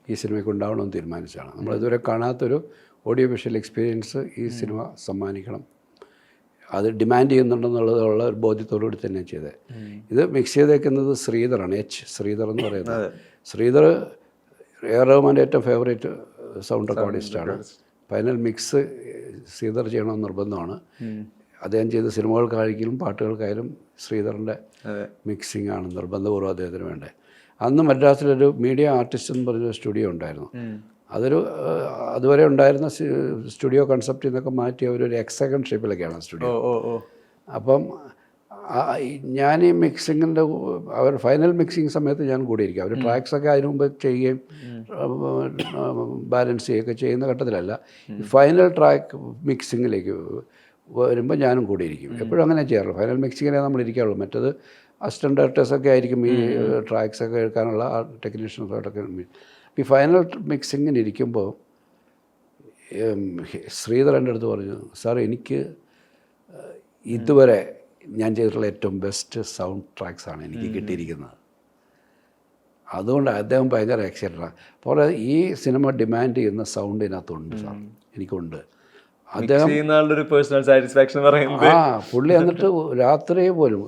ഈ സിനിമയ്ക്ക് ഉണ്ടാവണമെന്ന് തീരുമാനിച്ചതാണ്. നമ്മളിതുവരെ കാണാത്തൊരു ഓഡിയോ വിഷ്വൽ എക്സ്പീരിയൻസ് ഈ സിനിമ സമ്മാനിക്കണം, അത് ഡിമാൻഡ് ചെയ്യുന്നുണ്ടെന്നുള്ളതുള്ള ഒരു ബോധ്യത്തോടുകൂടി തന്നെ ചെയ്തത്. ഇത് മിക്സ് ചെയ്തേക്കുന്നത് ശ്രീധറാണ്, ശ്രീധർ എന്ന് പറയുന്നത്. ശ്രീധർ എ ആർ റഹ്മാൻ്റെ ഏറ്റവും ഫേവറേറ്റ് സൗണ്ട് റെക്കോർഡിസ്റ്റാണ്. ഫൈനൽ മിക്സ് ശ്രീധർ ചെയ്യണമെന്ന് നിർബന്ധമാണ്. അദ്ദേഹം ചെയ്ത സിനിമകൾക്കായാലും പാട്ടുകൾക്കായാലും ശ്രീധറിൻ്റെ മിക്സിംഗ് ആണ് നിർബന്ധപൂർവ്വം അദ്ദേഹത്തിന് വേണ്ടത്. അന്ന് മദ്രാസിലൊരു മീഡിയ ആർട്ടിസ്റ്റ് എന്ന് പറഞ്ഞൊരു സ്റ്റുഡിയോ ഉണ്ടായിരുന്നു. അതുവരെ ഉണ്ടായിരുന്ന സ്റ്റുഡിയോ കൺസെപ്റ്റിൽ നിന്നൊക്കെ മാറ്റി അവരൊരു എക്സഗൺ ഷേപ്പിലൊക്കെയാണ് സ്റ്റുഡിയോ. അപ്പം ഞാൻ ഈ മിക്സിങ്ങിൻ്റെ അവർ ഫൈനൽ മിക്സിങ് സമയത്ത് ഞാൻ കൂടിയിരിക്കും. അവർ ട്രാക്സൊക്കെ അതിനു മുമ്പ് ചെയ്യുകയും ബാലൻസ് ചെയ്യുകയൊക്കെ ചെയ്യുന്ന ഘട്ടത്തിലല്ല, ഫൈനൽ ട്രാക്ക് മിക്സിങ്ങിലേക്ക് വരുമ്പോൾ ഞാനും കൂടിയിരിക്കും. എപ്പോഴും അങ്ങനെ ചെയ്യാറുള്ളൂ. ഫൈനൽ മിക്സിങ്ങിനെ നമ്മൾ ഇരിക്കാറുള്ളൂ. മറ്റത് അസിസ്റ്റൻ്റ് ഡയറക്ടേഴ്സൊക്കെ ആയിരിക്കും ഈ ട്രാക്സൊക്കെ എടുക്കാനുള്ള ആ ടെക്നീഷ്യൻസോടൊക്കെ. ഈ ഫൈനൽ മിക്സിങ്ങിന് ഇരിക്കുമ്പോൾ ശ്രീധർ എൻ്റെ അടുത്ത് പറഞ്ഞു, സാർ എനിക്ക് ഇതുവരെ ഞാൻ ചെയ്തിട്ടുള്ള ഏറ്റവും ബെസ്റ്റ് സൗണ്ട് ട്രാക്സാണ് എനിക്ക് കിട്ടിയിരിക്കുന്നത്. അതുകൊണ്ട് അദ്ദേഹം ഭയങ്കര എക്സൈറ്റഡാണ്. അപ്പോൾ ഈ സിനിമ ഡിമാൻഡ് ചെയ്യുന്ന സൗണ്ട് ഇതിനകത്തുണ്ട് സാർ, എനിക്കുണ്ട്. അദ്ദേഹം പുള്ളി എന്നിട്ട് രാത്രി പോലും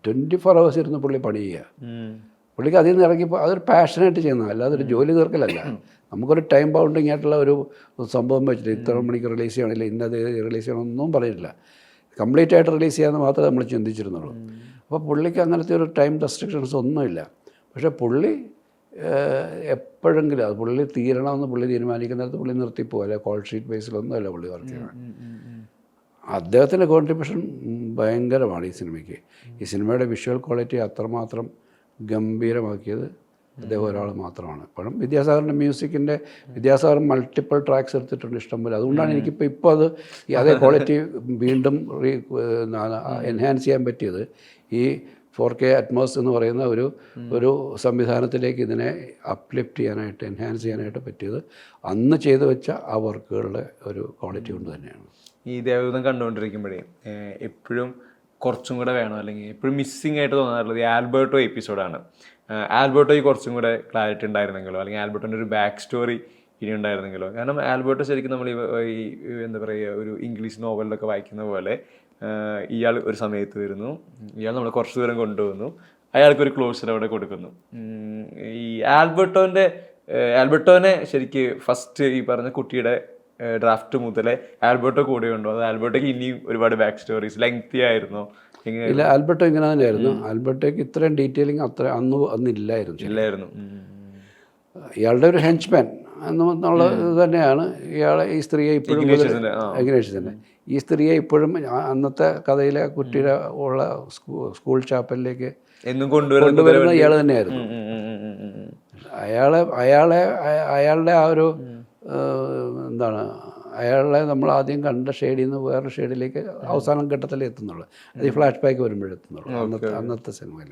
24 hours ഇരുന്ന് പുള്ളി പണി ചെയ്യുക. പുള്ളിക്ക് അതിൽ നിന്ന് ഇറങ്ങിയപ്പോൾ അതൊരു പാഷനായിട്ട് ചെയ്യുന്നത്, അല്ലാതെ ഒരു ജോലി തീർക്കലല്ല. നമുക്കൊരു ടൈം ബൗണ്ടിങ് ആയിട്ടുള്ള ഒരു സംഭവം വെച്ചിട്ട് ഇത്ര മണിക്ക് റിലീസ് ചെയ്യണമെങ്കിൽ ഇന്നത് റിലീസ് ചെയ്യണമെന്നൊന്നും പറഞ്ഞിട്ടില്ല. കംപ്ലീറ്റ് ആയിട്ട് റിലീസ് ചെയ്യാമെന്ന് മാത്രമേ നമ്മൾ ചിന്തിച്ചിരുന്നുള്ളൂ. അപ്പോൾ പുള്ളിക്ക് അങ്ങനത്തെ ഒരു ടൈം റെസ്ട്രിക്ഷൻസ് ഒന്നുമില്ല. പക്ഷേ പുള്ളി എപ്പോഴെങ്കിലും അത് പുള്ളി തീരണമെന്ന് പുള്ളി തീരുമാനിക്കുന്നിടത്ത് പുള്ളി നിർത്തിപ്പോകും. അല്ലെ കോൾ ഷീറ്റ് ബേസിലൊന്നുമല്ല പുള്ളി വർക്ക് ചെയ്യണം. അദ്ദേഹത്തിൻ്റെ കോൺട്രിബ്യൂഷൻ ഭയങ്കരമാണ് ഈ സിനിമയ്ക്ക്. ഈ സിനിമയുടെ വിഷ്വൽ ക്വാളിറ്റി അത്രമാത്രം ഗംഭീരമാക്കിയത് അദ്ദേഹം ഒരാൾ മാത്രമാണ്. ഇപ്പോഴും വിദ്യാസാഗറിൻ്റെ മൾട്ടിപ്പിൾ ട്രാക്സ് എടുത്തിട്ടുണ്ട് ഇഷ്ടംപോലെ. അതുകൊണ്ടാണ് എനിക്കിപ്പോൾ അത് അതേ ക്വാളിറ്റി വീണ്ടും എൻഹാൻസ് ചെയ്യാൻ പറ്റിയത്. ഈ 4K അറ്റ്മോസ് എന്ന് പറയുന്ന ഒരു സംവിധാനത്തിലേക്ക് ഇതിനെ അപ്ലിഫ്റ്റ് ചെയ്യാനായിട്ട്, എൻഹാൻസ് ചെയ്യാനായിട്ട് പറ്റിയത് അന്ന് ചെയ്തു വെച്ച ആ വർക്കുകളുടെ ഒരു ക്വാളിറ്റി കൊണ്ട് തന്നെയാണ്. ഈ ദേവദൂതം കണ്ടുകൊണ്ടിരിക്കുമ്പോഴേ എപ്പോഴും കുറച്ചും കൂടെ വേണം, അല്ലെങ്കിൽ എപ്പോഴും മിസ്സിങ് ആയിട്ട് തോന്നാറുള്ളത് ഈ ആൽബർട്ടോ എപ്പിസോഡാണ്. ആൽബർട്ടോയ്ക്ക് കുറച്ചും കൂടെ ക്ലാരിറ്റി ഉണ്ടായിരുന്നെങ്കിലോ, അല്ലെങ്കിൽ ആൽബർട്ടോൻ്റെ ഒരു ബാക്ക് സ്റ്റോറി ഇനി ഉണ്ടായിരുന്നെങ്കിലോ. കാരണം ആൽബർട്ടോ ശരിക്കും നമ്മൾ ഈ എന്താ പറയുക, ഒരു ഇംഗ്ലീഷ് നോവലിലൊക്കെ വായിക്കുന്ന പോലെ ഇയാൾ ഒരു സമയത്ത് വരുന്നു, ഇയാൾ നമ്മളെ കുറച്ച് ദൂരം കൊണ്ടുപോകുന്നു, അയാൾക്കൊരു ക്ലോഷർ അവിടെ കൊടുക്കുന്നു. ഈ ആൽബർട്ടോനെ ശരിക്ക് ഫസ്റ്റ് ഈ പറഞ്ഞ കുട്ടിയുടെ ഡ്രാഫ്റ്റ് മുതലേ ആൽബർട്ടോ കൂടെ ഉണ്ടോ, അത് ആൽബർട്ടോയ്ക്ക് ഇനിയും ഒരുപാട് ബാക്ക് സ്റ്റോറീസ് ലെങ്തി ആയിരുന്നോ? ഇല്ല, ആൽബർട്ടോ ഇങ്ങനെ തന്നെയായിരുന്നു. ആൽബർട്ടോയ്ക്ക് ഇത്രയും ഡീറ്റെയിലിംഗ് അന്നില്ലായിരുന്നു. ഇയാളുടെ ഒരു ഹെഞ്ച്മാൻ എന്നുള്ളത് തന്നെയാണ് ഇയാളെ ഈ സ്ത്രീയെ ഇപ്പോഴും ഇഗ്നേഷ്യസിൻ്റെ ഈ സ്ത്രീയെ ഇപ്പോഴും അന്നത്തെ കഥയിലെ കുട്ടിയുടെ ഉള്ള സ്കൂൾ ചാപ്പലിലേക്ക് കൊണ്ടുവരുന്ന ഇയാൾ തന്നെയായിരുന്നു. അയാളുടെ ആ ഒരു എന്താണ്, അയാളെ നമ്മൾ ആദ്യം കണ്ട ഷെയ്ഡിൽ നിന്ന് വേറൊരു ഷെയ്ഡിലേക്ക് അവസാനം ഘട്ടത്തിൽ എത്തുന്നുള്ളൂ. അത് ഈ ഫ്ലാഷ് ബാക്ക് വരുമ്പോഴെത്തുന്നുള്ളൂ. അന്നത്തെ സിനിമയിൽ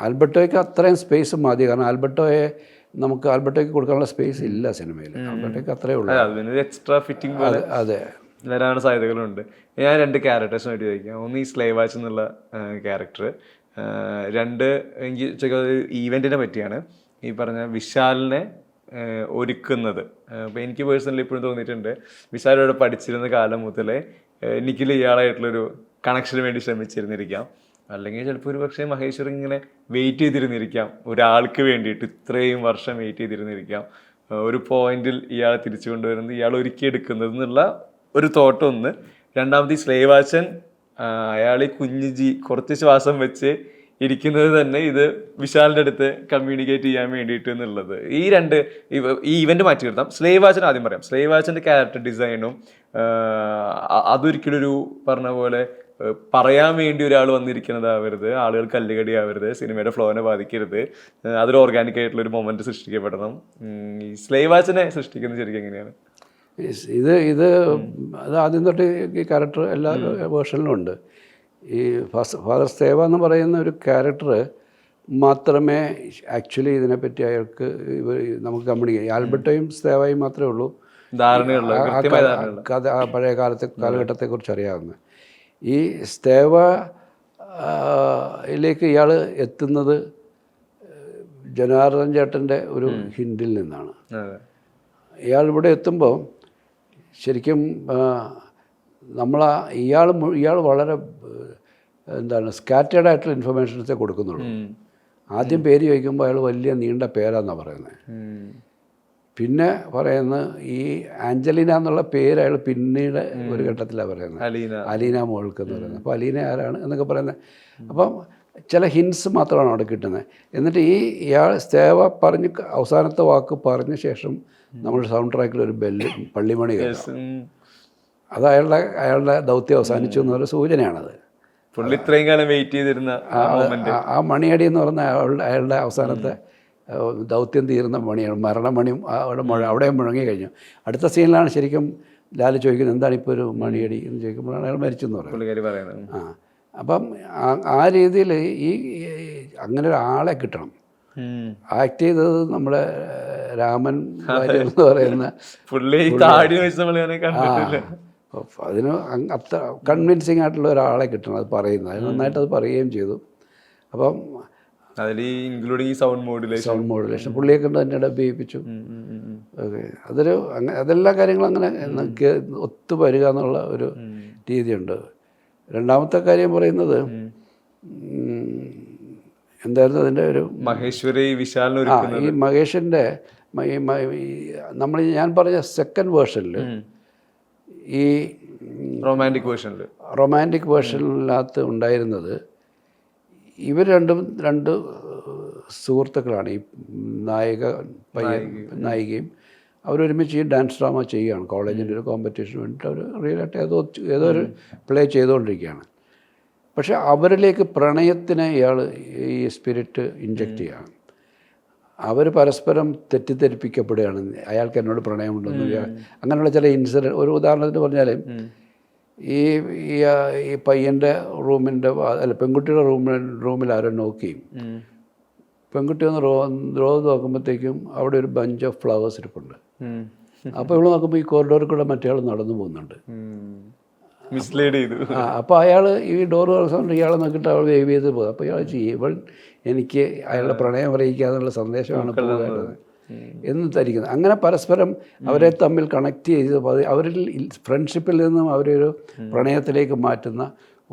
ആൽബർട്ടോയ്ക്ക് അത്രയും സ്പേസ് മതി. കാരണം ആൽബർട്ടോയ്ക്ക് കൊടുക്കാനുള്ള സ്പേസ് ഇല്ല സിനിമയിൽ. ആൽബർട്ടോയ്ക്ക് അത്രയേ ഉള്ളൂ. എക്സ്ട്രാ ഫിറ്റിംഗ് അതെ വരാനുള്ള സാധ്യതകളുണ്ട്. ഞാൻ 2 ക്യാരക്ടേഴ്സിനായിട്ട് ചോദിക്കാം. ഒന്ന് ഈ സ്ലേവ് വാച്ച് എന്നുള്ള ക്യാരക്ടർ, 2 എനിക്ക് ഈവെൻറ്റിനെ പറ്റിയാണ്. ഈ പറഞ്ഞ വിശാലിനെ ഒരുക്കുന്നത്. അപ്പോൾ എനിക്ക് പേഴ്സണലി ഇപ്പോഴും തോന്നിയിട്ടുണ്ട്, വിശാലോടെ പഠിച്ചിരുന്ന കാലം മുതലേ നിഖിൽ ഇയാളായിട്ടുള്ളൊരു കണക്ഷന് വേണ്ടി ശ്രമിച്ചിരുന്നിരിക്കാം. അല്ലെങ്കിൽ ചിലപ്പോൾ ഒരു പക്ഷേ മഹേശ്വർ ഇങ്ങനെ വെയിറ്റ് ചെയ്തിരുന്നിരിക്കാം, ഒരാൾക്ക് വേണ്ടിയിട്ട് ഇത്രയും വർഷം വെയിറ്റ് ചെയ്തിരുന്നിരിക്കാം. ഒരു പോയിന്റിൽ ഇയാളെ തിരിച്ചു കൊണ്ടുവരുന്നത്, ഇയാൾ ഒരുക്കിയെടുക്കുന്നത് എന്നുള്ള ഒരു തോട്ട് ഒന്ന്. രണ്ടാമത് ഈ സ്ലേവാച്ചൻ, അയാൾ ഈ കുഞ്ഞുജി കുറച്ച് ശ്വാസം വെച്ച് ഇരിക്കുന്നത് തന്നെ ഇത് വിശാലിൻ്റെ അടുത്ത് കമ്മ്യൂണിക്കേറ്റ് ചെയ്യാൻ വേണ്ടിയിട്ട് എന്നുള്ളത്. ഈ ഇവന്റ് മാറ്റി നിർത്താം. സ്ലേവാച്ചൻ ആദ്യം പറയാം. സ്ലേവാച്ചൻ്റെ ക്യാരക്ടർ ഡിസൈനും അതൊരിക്കലൊരു പറഞ്ഞ പോലെ പറയാൻ വേണ്ടി ഒരാൾ വന്നിരിക്കുന്നതാവരുത്, ആളുകൾ കല്ലുകടി ആവരുത്, സിനിമയുടെ ഫ്ലോനെ ബാധിക്കരുത്, അതൊരു ഓർഗാനിക് ആയിട്ടുള്ള ഒരു മൊമെന്റ് സൃഷ്ടിക്കപ്പെടണം. ഈ സ്ലേവാച്ചനെ സൃഷ്ടിക്കുന്നത് ശരിക്കും എങ്ങനെയാണ്? ഇത് ആദ്യം തൊട്ട് ഈ ക്യാരക്ടർ എല്ലാ വേർഷനിലും ഉണ്ട്. ഈ ഫാദർ സേവ എന്ന് പറയുന്ന ഒരു ക്യാരക്ടർ മാത്രമേ ആക്ച്വലി ഇതിനെപ്പറ്റി അയാൾക്ക് നമുക്ക് കമ്മ്യൂണിക്കേറ്റ്. ആൽബർട്ടോയും സേവയും മാത്രമേ ഉള്ളൂ കഥ, പഴയ കാലഘട്ടത്തെക്കുറിച്ച് അറിയാവുന്നത്. ഈ സ്തേവയിലേക്ക് ഇയാൾ എത്തുന്നത് ജനാർദ്ദൻ ചേട്ടൻ്റെ ഒരു ഹിൻഡിൽ നിന്നാണ്. ഇയാൾ ഇവിടെ എത്തുമ്പോൾ ശരിക്കും ഇയാൾ വളരെ എന്താണ് സ്കാറ്റേഡ് ആയിട്ടുള്ള ഇൻഫർമേഷൻസേ കൊടുക്കുന്നുള്ളൂ. ആദ്യം പേര് ചോദിക്കുമ്പോൾ അയാൾ വലിയ നീണ്ട പേരാന്നാണ് പറയുന്നത്. പിന്നെ പറയുന്നത് ഈ ആഞ്ചലിന എന്നുള്ള പേര് അയാൾ പിന്നീട് ഒരു ഘട്ടത്തിലാണ് പറയുന്നത്, അലീന മോൾക്ക് എന്ന് പറയുന്നത്. അപ്പോൾ അലീന ആരാണ് എന്നൊക്കെ പറയുന്നത്. അപ്പം ചില ഹിൻസ് മാത്രമാണ് അവിടെ കിട്ടുന്നത്. എന്നിട്ട് ഇയാൾ സേവ പറഞ്ഞ് അവസാനത്തെ വാക്ക് പറഞ്ഞ ശേഷം നമ്മുടെ സൗണ്ട് ട്രാക്കിൽ ഒരു പള്ളിമണി കേൾക്കാം. അത് അയാളുടെ ദൗത്യം അവസാനിച്ചു എന്നൊരു സൂചനയാണത്. ഇത്രയും കാലം വെയിറ്റ് ചെയ്തിരുന്ന ആ മണിയടി എന്ന് പറഞ്ഞാൽ അയാളുടെ അവസാനത്തെ ദൗത്യം തീരുന്ന മണിയാണ്, മരണമണിയും അവിടെയും മുഴങ്ങി കഴിഞ്ഞു. അടുത്ത സീനിലാണ് ശരിക്കും ലാല് ചോദിക്കുന്നത് എന്താണ് ഇപ്പോൾ ഒരു മണിയടി എന്ന് ചോദിക്കുമ്പോഴാണ് അയാൾ മരിച്ചെന്ന് പറയുന്നത്. അപ്പം ആ രീതിയിൽ അങ്ങനെ ഒരാളെ കിട്ടണം. ആക്ട് ചെയ്തത് നമ്മുടെ രാമൻ എന്ന് പറയുന്ന അതിന് അത്ര കൺവിൻസിങ് ആയിട്ടുള്ള ഒരാളെ കിട്ടണം അത് പറയുന്നത്. അത് നന്നായിട്ട് അത് പറയുകയും ചെയ്തു. അപ്പം ഇൻക്ലൂഡിങ് സൗണ്ട് മോഡുലേഷൻ പുള്ളിയെ കൊണ്ട് തന്നെ ഡബ് ചെയ്യിപ്പിച്ചു. ഓക്കെ, അതെല്ലാ കാര്യങ്ങളും അങ്ങനെ ഒത്തുവരിക എന്നുള്ള ഒരു രീതിയുണ്ട്. രണ്ടാമത്തെ കാര്യം പറയുന്നത് എന്തായിരുന്നു അതിൻ്റെ ഒരു മഹേശ്വരി വിശാൽ ഈ മഹേഷിൻ്റെ ഞാൻ പറഞ്ഞ സെക്കൻഡ് വേർഷനിൽ ഈ റൊമാൻറ്റിക് വേർഷനിനകത്ത് ഉണ്ടായിരുന്നത് ഇവർ രണ്ട് സുഹൃത്തുക്കളാണ്. ഈ നായികയും അവരൊരുമിച്ച് ഈ ഡാൻസ് ഡ്രാമ ചെയ്യുകയാണ്. കോളേജിൻ്റെ ഒരു കോമ്പറ്റീഷന് വേണ്ടിയിട്ട് അവർ റിയലായിട്ട് ഏതോ ഒരു പ്ലേ ചെയ്തുകൊണ്ടിരിക്കുകയാണ്. പക്ഷേ അവരിലേക്ക് പ്രണയത്തിനെ ഇയാൾ ഈ സ്പിരിറ്റ് ഇഞ്ചക്റ്റ് ചെയ്യുകയാണ്. അവർ പരസ്പരം തെറ്റിദ്ധരിപ്പിക്കപ്പെടുകയാണ്. അയാൾക്ക് എന്നോട് പ്രണയമുണ്ടെന്ന്, അങ്ങനെയുള്ള ചില ഇൻസിഡൻറ്റ്. ഒരു ഉദാഹരണത്തിന് പറഞ്ഞാൽ ഈ പയ്യൻ്റെ റൂമിൻ്റെ പെൺകുട്ടിയുടെ റൂമിൽ ആരോ നോക്കിയും പെൺകുട്ടി ഒന്ന് റോ നോക്കുമ്പോഴത്തേക്കും അവിടെ ഒരു ബഞ്ച് ഓഫ് ഫ്ലവേഴ്സ് ഇരിപ്പുണ്ട്. അപ്പോൾ ഇവിടെ നോക്കുമ്പോൾ ഈ കോറിഡോറിൽ കൂടെ മറ്റേ ആൾ നടന്നു പോകുന്നുണ്ട്. മിസ്ലീഡ് ചെയ്തു. അപ്പോൾ അയാൾ ഈ ഡോർ തുറന്നുകൊണ്ട് ഇയാളെ നോക്കിയിട്ട് അവൾ വേവ് ചെയ്ത് പോകും. അപ്പോൾ ഇയാൾ ഇവൾ എനിക്ക് അയാളുടെ പ്രണയം അറിയിക്കുക എന്നുള്ള സന്ദേശമാണ് പോകേണ്ടത് എന്ന് ധരിക്കുന്നത്. അങ്ങനെ പരസ്പരം അവരെ തമ്മിൽ കണക്ട് ചെയ്ത് അവരിൽ ഫ്രണ്ട്ഷിപ്പിൽ നിന്നും അവരൊരു പ്രണയത്തിലേക്ക് മാറ്റുന്ന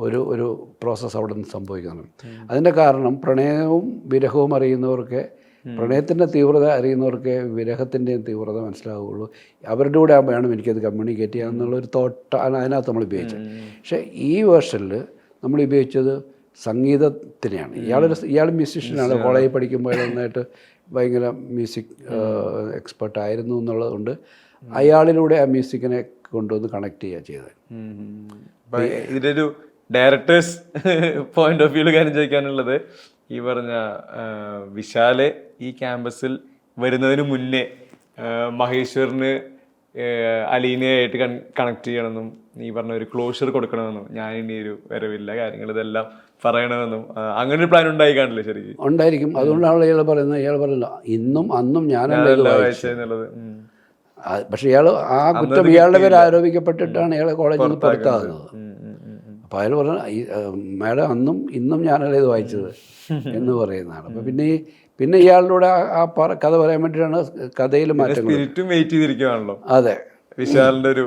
ഒരു പ്രോസസ്സ് അവിടെ നിന്ന് സംഭവിക്കണം. അതിൻ്റെ കാരണം പ്രണയവും വിരഹവും അറിയുന്നവർക്ക്, പ്രണയത്തിൻ്റെ തീവ്രത അറിയുന്നവർക്ക് വിരഹത്തിൻ്റെയും തീവ്രത മനസ്സിലാവുകയുള്ളൂ. അവരുടെ കൂടെ വേണം എനിക്കത് കമ്മ്യൂണിക്കേറ്റ് ചെയ്യാം എന്നുള്ളൊരു തോട്ടാണ് അതിനകത്ത് നമ്മൾ ഉപയോഗിച്ചത്. പക്ഷേ ഈ വേർഷനിൽ നമ്മൾ ഉപയോഗിച്ചത് സംഗീതത്തിനെയാണ്. ഇയാൾ മ്യൂസിഷ്യനാണ്. കോളേജിൽ പഠിക്കുമ്പോൾ നന്നായിട്ട് ഭയങ്കര മ്യൂസിക് എക്സ്പെർട്ടായിരുന്നു എന്നുള്ളതുകൊണ്ട് അയാളിലൂടെ ആ മ്യൂസിക്കിനെ കൊണ്ടുവന്ന് കണക്ട് ചെയ്യുക ചെയ്തത്. ഇതിൻ്റെ ഒരു ഡയറക്ടേഴ്സ് പോയിന്റ് ഓഫ് വ്യൂവിൽ കാര്യം ചോദിക്കാനുള്ളത്, ഈ പറഞ്ഞ വിശാല് ഈ ക്യാമ്പസിൽ വരുന്നതിന് മുന്നേ മഹേശ്വറിന് അലീനയായിട്ട് കണക്ട് ചെയ്യണമെന്നും നീ പറഞ്ഞ ഒരു ക്ലോഷർ കൊടുക്കണമെന്നും ഞാനിനി ഒരു വരവില്ല കാര്യങ്ങൾ ഇതെല്ലാം പറയണമെന്നും അങ്ങനെ ഒരു പ്ലാൻ ഉണ്ടായി കാണില്ലേ? ശരിക്കും ഉണ്ടായിരിക്കും. അതുകൊണ്ടാണ് ഇയാൾ പറയുന്നില്ല ഇന്നും അന്നും ഞാനല്ല വായിച്ചെന്നുള്ളത്. പക്ഷെ ഇയാൾ ആ കുറ്റം ഇയാളുടെ പേര് ആരോപിക്കപ്പെട്ടിട്ടാണ് ഇയാളെ കോളേജിൽ നിന്ന് പുറത്താകുന്നത്. അപ്പോൾ അയാൾ പറഞ്ഞ മാഡം അന്നും ഇന്നും ഞാനല്ല ഇത് വായിച്ചത് എന്ന് പറയുന്നതാണ്. അപ്പോൾ പിന്നെ ഇയാളിലൂടെ ആ കഥ പറയാൻ വേണ്ടിയിട്ടാണ് കഥയിൽ മാറ്റം. വെയിറ്റ് ചെയ്തിരിക്കുകയാണല്ലോ. അതെ, വിശാലിന്റെ ഒരു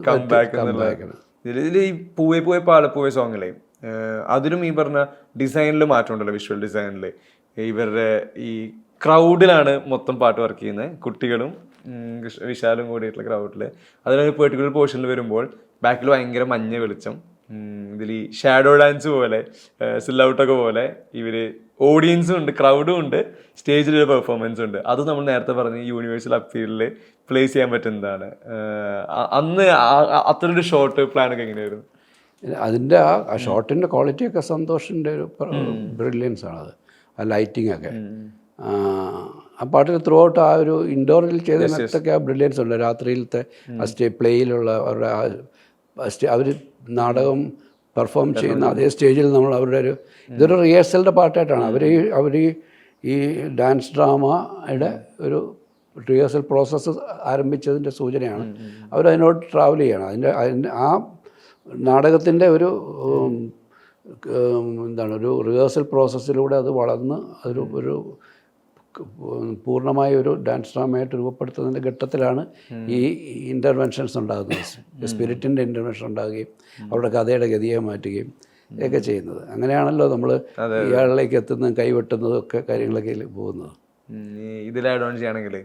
കംബാക്ക്. ഇതിൽ ഈ പൂവേ പൂവേ പാലപ്പൂവേ സോങ്ങിലെ അതിലും ഈ പറഞ്ഞ ഡിസൈനിൽ മാറ്റം ഉണ്ടല്ലോ, വിഷ്വൽ ഡിസൈനിൽ. ഇവരുടെ ഈ ക്രൗഡിലാണ് മൊത്തം പാട്ട് വർക്ക് ചെയ്യുന്നത്, കുട്ടികളും വിശാലും കൂടിയിട്ടുള്ള ക്രൗഡിൽ. അതിലൊരു പെർട്ടിക്കുലർ പോർഷനിൽ വരുമ്പോൾ ബാക്കിൽ ഭയങ്കര മഞ്ഞ വെളിച്ചം, ഇതിൽ ഈ ഷാഡോ ഡാൻസ് പോലെ സിൽ ഔട്ടൊക്കെ പോലെ ഇവര് ഓഡിയൻസും ഉണ്ട്, ക്രൗഡും ഉണ്ട്, സ്റ്റേജിലൊരു പെർഫോമൻസ് ഉണ്ട്. അത് നമ്മൾ നേരത്തെ പറഞ്ഞ യൂണിവേഴ്സൽ അപ്പീലിൽ പ്ലേസ് ചെയ്യാൻ പറ്റുന്നതാണ്. അന്ന് അത്രയൊരു ഷോർട്ട് പ്ലാനൊക്കെ എങ്ങനെയായിരുന്നു? അതിൻ്റെ ആ ഷോട്ടിൻ്റെ ക്വാളിറ്റിയൊക്കെ സന്തോഷിൻ്റെ ഒരു ബ്രില്യൻസ് ആണത്. ആ ലൈറ്റിംഗ് ഒക്കെ ആ പാട്ടിൽ ത്രൂ ഔട്ട് ആ ഒരു ഇൻഡോറിൽ ചെയ്തതിനകത്തൊക്കെ ആ ബ്രില്യൻസ് ഉണ്ട്. രാത്രിയിലത്തെ ആ പ്ലേയിലുള്ള അവരുടെ അവർ നാടകം പെർഫോം ചെയ്യുന്ന അതേ സ്റ്റേജിൽ നമ്മൾ അവരുടെ ഇതൊരു റിഹേഴ്സലിൻ്റെ പാട്ടായിട്ടാണ് അവർ ഈ ഡാൻസ് ഡ്രാമയുടെ ഒരു റിഹേഴ്സൽ പ്രോസസ്സ് ആരംഭിച്ചതിൻ്റെ സൂചനയാണ്. അവരതിനോട് ട്രാവൽ ചെയ്യണം. അതിൻ്റെ ആ നാടകത്തിൻ്റെ ഒരു ഒരു റിഹേഴ്സൽ പ്രോസസ്സിലൂടെ അത് വളർന്ന് ഒരു പൂർണ്ണമായ ഒരു ഡാൻസ് ഡ്രാമയായിട്ട് രൂപപ്പെടുത്തുന്നതിൻ്റെ ഘട്ടത്തിലാണ് ഈ ഇൻ്റർവെൻഷൻസ് ഉണ്ടാകുന്നത്. സ്പിരിറ്റിൻ്റെ ഇൻ്റർവെൻഷൻ ഉണ്ടാകുകയും അവരുടെ കഥയുടെ ഗതിയെ മാറ്റുകയും ഒക്കെ ചെയ്യുന്നത്. അങ്ങനെയാണല്ലോ നമ്മൾ ഇയാളിലേക്ക് എത്തുന്നതും കൈവെട്ടുന്നതും ഒക്കെ കാര്യങ്ങളൊക്കെ പോകുന്നത്. ഇതിൽ ആഡ് ഓൺ ചെയ്യുകയാണെങ്കിൽ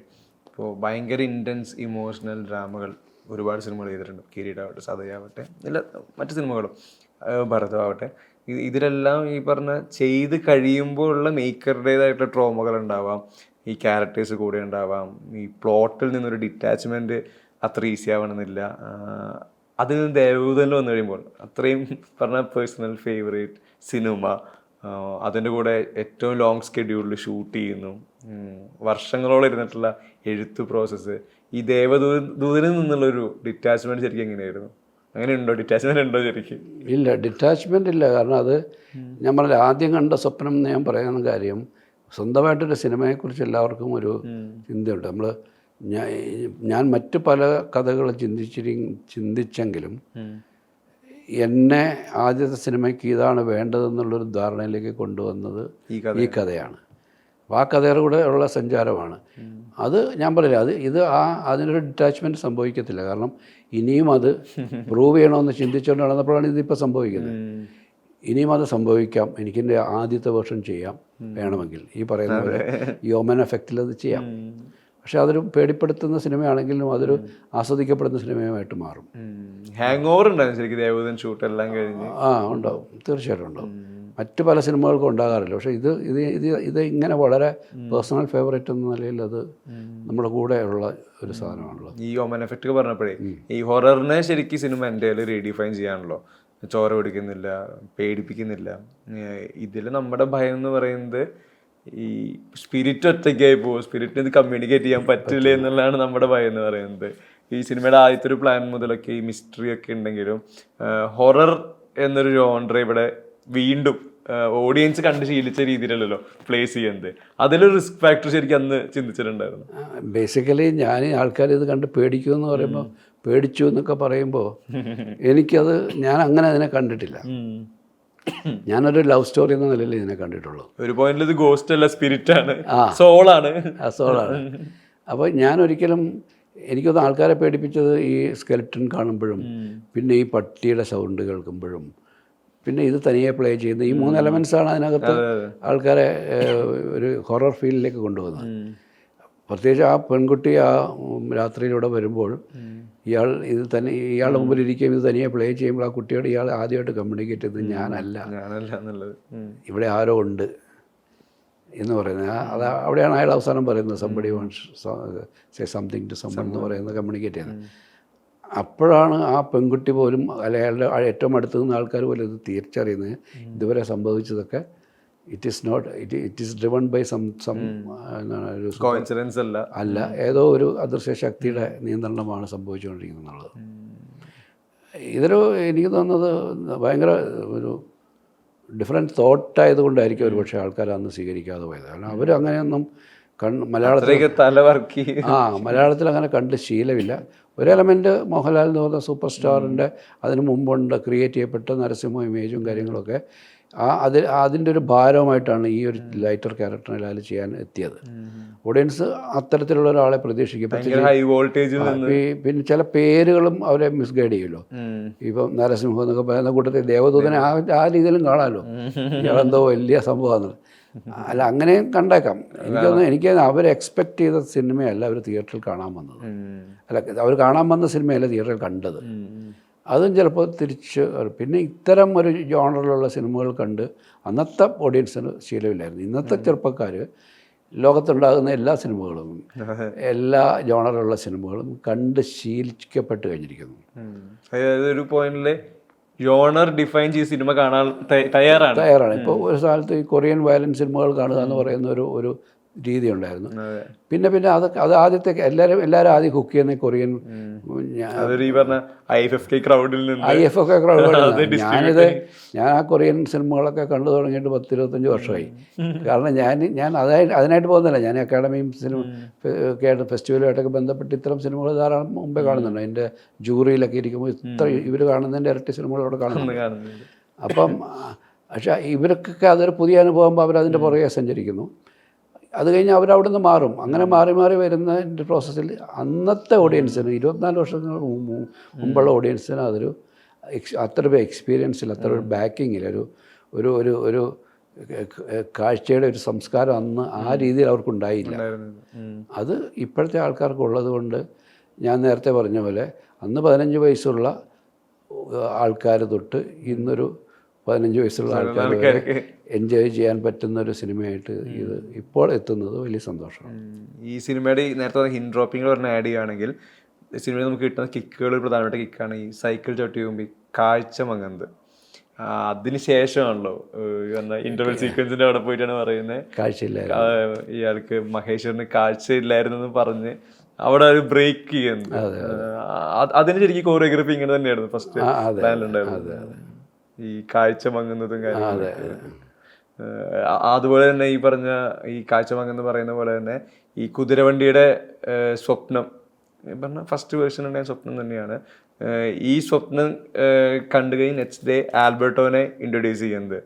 ഇപ്പോൾ ഭയങ്കര ഇൻറ്റൻസ് ഇമോഷണൽ ഡ്രാമകൾ ഒരുപാട് സിനിമകൾ ചെയ്തിട്ടുണ്ട്. കിരീടമാവട്ടെ, സതയാവട്ടെ, ഇല്ല മറ്റു സിനിമകളും, ഭരതമാവട്ടെ. ഇതിലെല്ലാം ഈ പറഞ്ഞ ചെയ്ത് കഴിയുമ്പോൾ ഉള്ള മേക്കറുടേതായിട്ടുള്ള ട്രോമകൾ ഉണ്ടാവാം, ഈ ക്യാരക്ടേഴ്സ് കൂടെ ഉണ്ടാവാം, ഈ പ്ലോട്ടിൽ നിന്നൊരു ഡിറ്റാച്ച്മെൻറ്റ് അത്ര ഈസി ആവണമെന്നില്ല. അതിൽ നിന്ന് ദേവദൂതനിൽ വന്നു കഴിയുമ്പോൾ അത്രയും പറഞ്ഞ പേഴ്സണൽ ഫേവറേറ്റ് സിനിമ, അതിൻ്റെ കൂടെ ഏറ്റവും ലോങ് സ്കെഡ്യൂളിൽ ഷൂട്ട് ചെയ്യുന്നു, വർഷങ്ങളോളം ഇരുന്നിട്ടുള്ള എഴുത്ത് പ്രോസസ്സ്, ഈ ദേവദൂതനിൽ നിന്നുള്ളൊരു ഡിറ്റാച്ച്മെൻറ്റ് ശരിക്കും എങ്ങനെയായിരുന്നു? അങ്ങനെ ഉണ്ടോ? ഡിറ്റാച്ച്മെൻറ്റ് ഉണ്ടോ ശരിക്കും? ഇല്ല, ഡിറ്റാച്ച്മെൻ്റ് ഇല്ല. കാരണം അത് ഞാൻ പറഞ്ഞ ആദ്യം കണ്ട സ്വപ്നം എന്ന് ഞാൻ പറയുന്ന കാര്യം, സ്വന്തമായിട്ടൊരു സിനിമയെക്കുറിച്ച് എല്ലാവർക്കും ഒരു ചിന്തയുണ്ട്. ഞാൻ മറ്റു പല കഥകൾ ചിന്തിച്ചെങ്കിലും എന്നെ ആദ്യത്തെ സിനിമയ്ക്ക് ഇതാണ് വേണ്ടതെന്നുള്ളൊരു ധാരണയിലേക്ക് കൊണ്ടുവന്നത് ഈ കഥയാണ്. അപ്പോൾ ആ കഥയുടെ കൂടെ ഉള്ള സഞ്ചാരമാണ് അത്. ഞാൻ പറയില്ല, അതിനൊരു ഡിറ്റാച്ച്മെൻറ്റ് സംഭവിക്കത്തില്ല. കാരണം ഇനിയും അത് പ്രൂവ് ചെയ്യണമെന്ന് ചിന്തിച്ചുകൊണ്ട് നടന്നപ്പോഴാണ് ഇതിപ്പോൾ സംഭവിക്കുന്നത്. ഇനിയും അത് സംഭവിക്കാം, എനിക്കെൻ്റെ ആദ്യത്തെ വേർഷൻ ചെയ്യാം വേണമെങ്കിൽ, ഈ പറയുന്ന പോലെ ഈ ഓമൻ എഫക്റ്റിൽ അത് ചെയ്യാം. പക്ഷെ അതൊരു പേടിപ്പെടുത്തുന്ന സിനിമയാണെങ്കിലും അതൊരു ആസ്വദിക്കപ്പെടുന്ന സിനിമയുമായിട്ട് മാറും. ഹാങ് ഓവർ ഉണ്ടായിരുന്നു ശരിക്കും ദേവദൂതൻ ഷൂട്ട് എല്ലാം കഴിഞ്ഞ്? ഉണ്ടാവും, തീർച്ചയായിട്ടും ഉണ്ടാവും. മറ്റു പല സിനിമകൾക്കും ഉണ്ടാകാറില്ല. പക്ഷേ ഇത് ഇങ്ങനെ വളരെ പേഴ്സണൽ ഫേവറേറ്റ് എന്ന നിലയിൽ അത് നമ്മുടെ കൂടെ ഉള്ള ഒരു സാധനമാണല്ലോ. ഈ ഓമൻ എഫക്റ്റ് പറഞ്ഞപ്പോഴേ, ഈ ഹൊററിനെ ശരിക്കും സിനിമ എൻ്റെ റീഡിഫൈൻ ചെയ്യാണല്ലോ. ചോര പിടിക്കുന്നില്ല, പേടിപ്പിക്കുന്നില്ല. ഇതിൽ നമ്മുടെ ഭയം എന്ന് പറയുന്നത് ഈ സ്പിരിറ്റ് ഒറ്റയ്ക്കായി പോകും, സ്പിരിറ്റിന് ഇത് കമ്മ്യൂണിക്കേറ്റ് ചെയ്യാൻ പറ്റില്ല എന്നുള്ളതാണ് നമ്മുടെ ഭയം എന്ന് പറയുന്നത്. ഈ സിനിമയുടെ ആദ്യത്തെ ഒരു പ്ലാൻ മുതലൊക്കെ ഈ മിസ്റ്ററി ഒക്കെ ഉണ്ടെങ്കിലും ഹൊറർ എന്നൊരു ജോൺറ ഇവിടെ വീണ്ടും ഓഡിയൻസ് കണ്ട് ശീലിച്ച രീതിയിലല്ലോ പ്ലേസ് ചെയ്യുന്നത്. അതിലൊരു റിസ്ക് ഫാക്ടർ ശരിക്കും അന്ന് ചിന്തിച്ചിട്ടുണ്ടായിരുന്നു. ബേസിക്കലി ഞാൻ ആൾക്കാർ ഇത് കണ്ട് പേടിക്കുമെന്ന് പറയുമ്പോൾ, പേടിച്ചു എന്നൊക്കെ പറയുമ്പോൾ എനിക്കത്, ഞാൻ അങ്ങനെ അതിനെ കണ്ടിട്ടില്ല. ഞാനൊരു ലവ് സ്റ്റോറി എന്ന നിലയിൽ ഇതിനെ കണ്ടിട്ടുള്ളൂ. ഒരു പോയിന്റിൽ ഇത് ഗോസ്റ്റ് അല്ല, സ്പിരിറ്റ് ആണ്, സോളാണ്. അപ്പോൾ ഞാനൊരിക്കലും, എനിക്കൊന്ന് ആൾക്കാരെ പേടിപ്പിച്ചത് ഈ സ്കെൽറ്റൺ കാണുമ്പോഴും പിന്നെ ഈ പട്ടിയുടെ സൗണ്ട് കേൾക്കുമ്പോഴും പിന്നെ ഇത് തനിയെ പ്ലേ ചെയ്യുന്ന ഈ 3 എലമെൻസാണ് അതിനകത്ത് ആൾക്കാരെ ഒരു ഹൊറർ ഫീലിലേക്ക് കൊണ്ടുപോകുന്നത്. പ്രത്യേകിച്ച് ആ പെൺകുട്ടി ആ രാത്രിയിലൂടെ വരുമ്പോൾ ഇയാളുടെ മുമ്പിൽ ഇരിക്കുകയും ഇത് തനിയെ പ്ലേ ചെയ്യുമ്പോൾ ആ കുട്ടിയോട് ഇയാൾ ആദ്യമായിട്ട് കമ്മ്യൂണിക്കേറ്റ് ചെയ്തത് ഞാനല്ല എന്നുള്ളത്, ഇവിടെ ആരോ ഉണ്ട് എന്ന് പറയുന്നത്. അത് അവിടെയാണ് അയാൾ അവസാനം പറയുന്നത്, somebody wants say something to someone എന്ന് പറയുന്നത് കമ്മ്യൂണിക്കേറ്റ് ചെയ്യുന്നത്. അപ്പോഴാണ് ആ പെൺകുട്ടി പോലും അയാളുടെ ഏറ്റവും അടുത്ത് നിന്ന ആൾക്കാർ പോലും ഇത് തിരിച്ചറിയുന്നത് ഇതുവരെ സംഭവിച്ചതൊക്കെ it is driven by coincidence അല്ല, ഏതോ ഒരു അദൃശ്യ ശക്തിയുടെ നിയന്ത്രണമാണ് സംഭവിച്ചുകൊണ്ടിരിക്കുന്നത് എന്നുള്ളത്. ഇതൊരു, എനിക്ക് തോന്നുന്നത് ഭയങ്കര ഒരു ഡിഫറെൻറ്റ് തോട്ടായതുകൊണ്ടായിരിക്കും ഒരു പക്ഷേ ആൾക്കാർ അന്ന് സ്വീകരിക്കാതെ പോയത്. കാരണം അവർ അങ്ങനെയൊന്നും മലയാളത്തിൽ അങ്ങനെ കണ്ട് ശീലമില്ല. ഒരു എലമെൻറ്റ് മോഹൻലാൽ എന്ന് പറഞ്ഞ സൂപ്പർ സ്റ്റാറിൻ്റെ അതിന് മുമ്പുണ്ട് ക്രിയേറ്റ് ചെയ്യപ്പെട്ട നരസിംഹ ഇമേജും കാര്യങ്ങളൊക്കെ, അതിൻ്റെ ഒരു ഭാരമായിട്ടാണ് ഈ ഒരു ലൈറ്റർ ക്യാരക്ടറിനെ ലാൽ ചെയ്യാൻ എത്തിയത്. ഓഡിയൻസ് അത്തരത്തിലുള്ള ഒരാളെ പ്രതീക്ഷിക്കും. പിന്നെ ചില പേരുകളും അവരെ മിസ്ഗൈഡ് ചെയ്യുമല്ലോ. ഇപ്പം നരസിംഹം എന്നൊക്കെ പറയുന്ന കൂട്ടത്തിൽ ദേവദൂതനെ ആ രീതിയിലും കാണാമല്ലോ, ഇയാളെന്തോ വലിയ സംഭവമാണ്. അല്ല, അങ്ങനെയും കണ്ടേക്കാം. എനിക്ക് അവർ എക്സ്പെക്റ്റ് ചെയ്ത സിനിമയല്ല അവർ തിയേറ്ററിൽ കാണാൻ വന്നത്. അല്ല, അവർ കാണാൻ വന്ന സിനിമയല്ല തിയേറ്ററിൽ കണ്ടത്. അതും ചിലപ്പോൾ തിരിച്ച്. പിന്നെ ഇത്തരം ഒരു ജോണറിലുള്ള സിനിമകൾ കണ്ട് അന്നത്തെ ഓഡിയൻസിന് ശീലമില്ലായിരുന്നു. ഇന്നത്തെ ചെറുപ്പക്കാർ ലോകത്തുണ്ടാകുന്ന എല്ലാ സിനിമകളും, എല്ലാ ജോണറിലുള്ള സിനിമകളും കണ്ട് ശീലിക്കപ്പെട്ട് കഴിഞ്ഞിരിക്കുന്നു. അതായത് ഒരു പോയിന്റിൽ ജോണർ ഡിഫൈൻ ചെയ്ത് സിനിമ കാണാൻ തയ്യാറാണ്. ഇപ്പോൾ ഒരു സ്ഥലത്ത് ഈ കൊറിയൻ വയലൻസ് സിനിമകൾ കാണുക എന്ന് പറയുന്ന ഒരു രീതി ഉണ്ടായിരുന്നു. പിന്നെ അത് ആദ്യത്തെ എല്ലാവരും ആദ്യം കുക്ക് ചെയ്യുന്ന കൊറിയൻ IFFK ക്രൗഡ്. ഞാൻ ആ കൊറിയൻ സിനിമകളൊക്കെ കണ്ടു തുടങ്ങിയിട്ട് 10-25 വർഷമായി. കാരണം ഞാൻ അതിനായിട്ട് പോകുന്നില്ല. ഞാൻ അക്കാഡമിയും ഫെസ്റ്റിവലുമായിട്ടൊക്കെ ബന്ധപ്പെട്ട് ഇത്തരം സിനിമകൾ ധാരാളം മുമ്പേ കാണുന്നുണ്ട്. അതിൻ്റെ ജൂറിയിലൊക്കെ ഇരിക്കുമ്പോൾ ഇവർ കാണുന്നതിൻ്റെ ഇരട്ടി സിനിമകൾ അവിടെ കാണുന്നുണ്ട്. അപ്പം പക്ഷേ ഇവർക്കൊക്കെ അതൊരു പുതിയ അനുഭവം, അവരതിൻ്റെ പുറകെ സഞ്ചരിക്കുന്നു. അത് കഴിഞ്ഞ് അവരവിടെ നിന്ന് മാറും. അങ്ങനെ മാറി വരുന്നതിൻ്റെ പ്രോസസ്സിൽ അന്നത്തെ ഓഡിയൻസിന് 24 വർഷങ്ങൾക്ക് മുമ്പുള്ള ഓഡിയൻസിന് അതൊരു അത്ര എക്സ്പീരിയൻസിൽ, അത്ര ഒരു ബാക്കിങ്ങിൽ, ഒരു കാഴ്ചയുടെ ഒരു സംസ്കാരം അന്ന് ആ രീതിയിൽ അവർക്കുണ്ടായില്ല. അത് ഇപ്പോഴത്തെ ആൾക്കാർക്ക് ഉള്ളത് കൊണ്ട് ഞാൻ നേരത്തെ പറഞ്ഞ പോലെ അന്ന് 15 വയസ്സുള്ള ആൾക്കാർ തൊട്ട് ഇന്നൊരു 15 വയസ്സുള്ള ആൾക്കാർ വരെ എൻജോയ് ചെയ്യാൻ പറ്റുന്ന ഒരു സിനിമയായിട്ട് ഇത് ഇപ്പോൾ എത്തുന്നത് വലിയ സന്തോഷമാണ്. ഈ സിനിമയുടെ നേരത്തെ ഹിൻ ഡ്രോപ്പിംഗ് പറഞ്ഞ ആഡ് ചെയ്യുകയാണെങ്കിൽ സിനിമയിൽ നമുക്ക് കിട്ടുന്ന കിക്കുകൾ ഒരു പ്രധാനപ്പെട്ട കിക്കാണ് ഈ സൈക്കിൾ ചവിട്ടി പോകുമ്പോൾ കാഴ്ച മങ്ങുന്നത്. അതിന് ശേഷമാണല്ലോ ഇന്റർവെൽ സീക്വൻസിന്റെ അവിടെ പോയിട്ടാണ് പറയുന്നത് ഇയാൾക്ക് മഹേശ്വറിന് കാഴ്ചയില്ലായിരുന്നു പറഞ്ഞ് അവിടെ ഒരു ബ്രേക്ക് ചെയ്യുന്നത്. അതിന് ശരിക്കും കോറിയോഗ്രാഫി ഇങ്ങനെ തന്നെയായിരുന്നു ഫസ്റ്റ് പ്ലാനിലുണ്ടായിരുന്നത്, ഈ കാഴ്ച മങ്ങുന്നതും കാര്യങ്ങളും. അതുപോലെ തന്നെ ഈ പറഞ്ഞ ഈ കാഴ്ച മങ്ങെന്ന് പറയുന്ന പോലെ തന്നെ ഈ കുതിരവണ്ടിയുടെ സ്വപ്നം പറഞ്ഞ ഫസ്റ്റ് വേർഷൻ ഉണ്ടായ സ്വപ്നം തന്നെയാണ്. ഈ സ്വപ്നം കണ്ടു കഴിഞ്ഞ് നെക്സ്റ്റ് ഡേ ആൽബർട്ടോനെ ഇൻട്രൊഡ്യൂസ് ചെയ്യുന്നത്.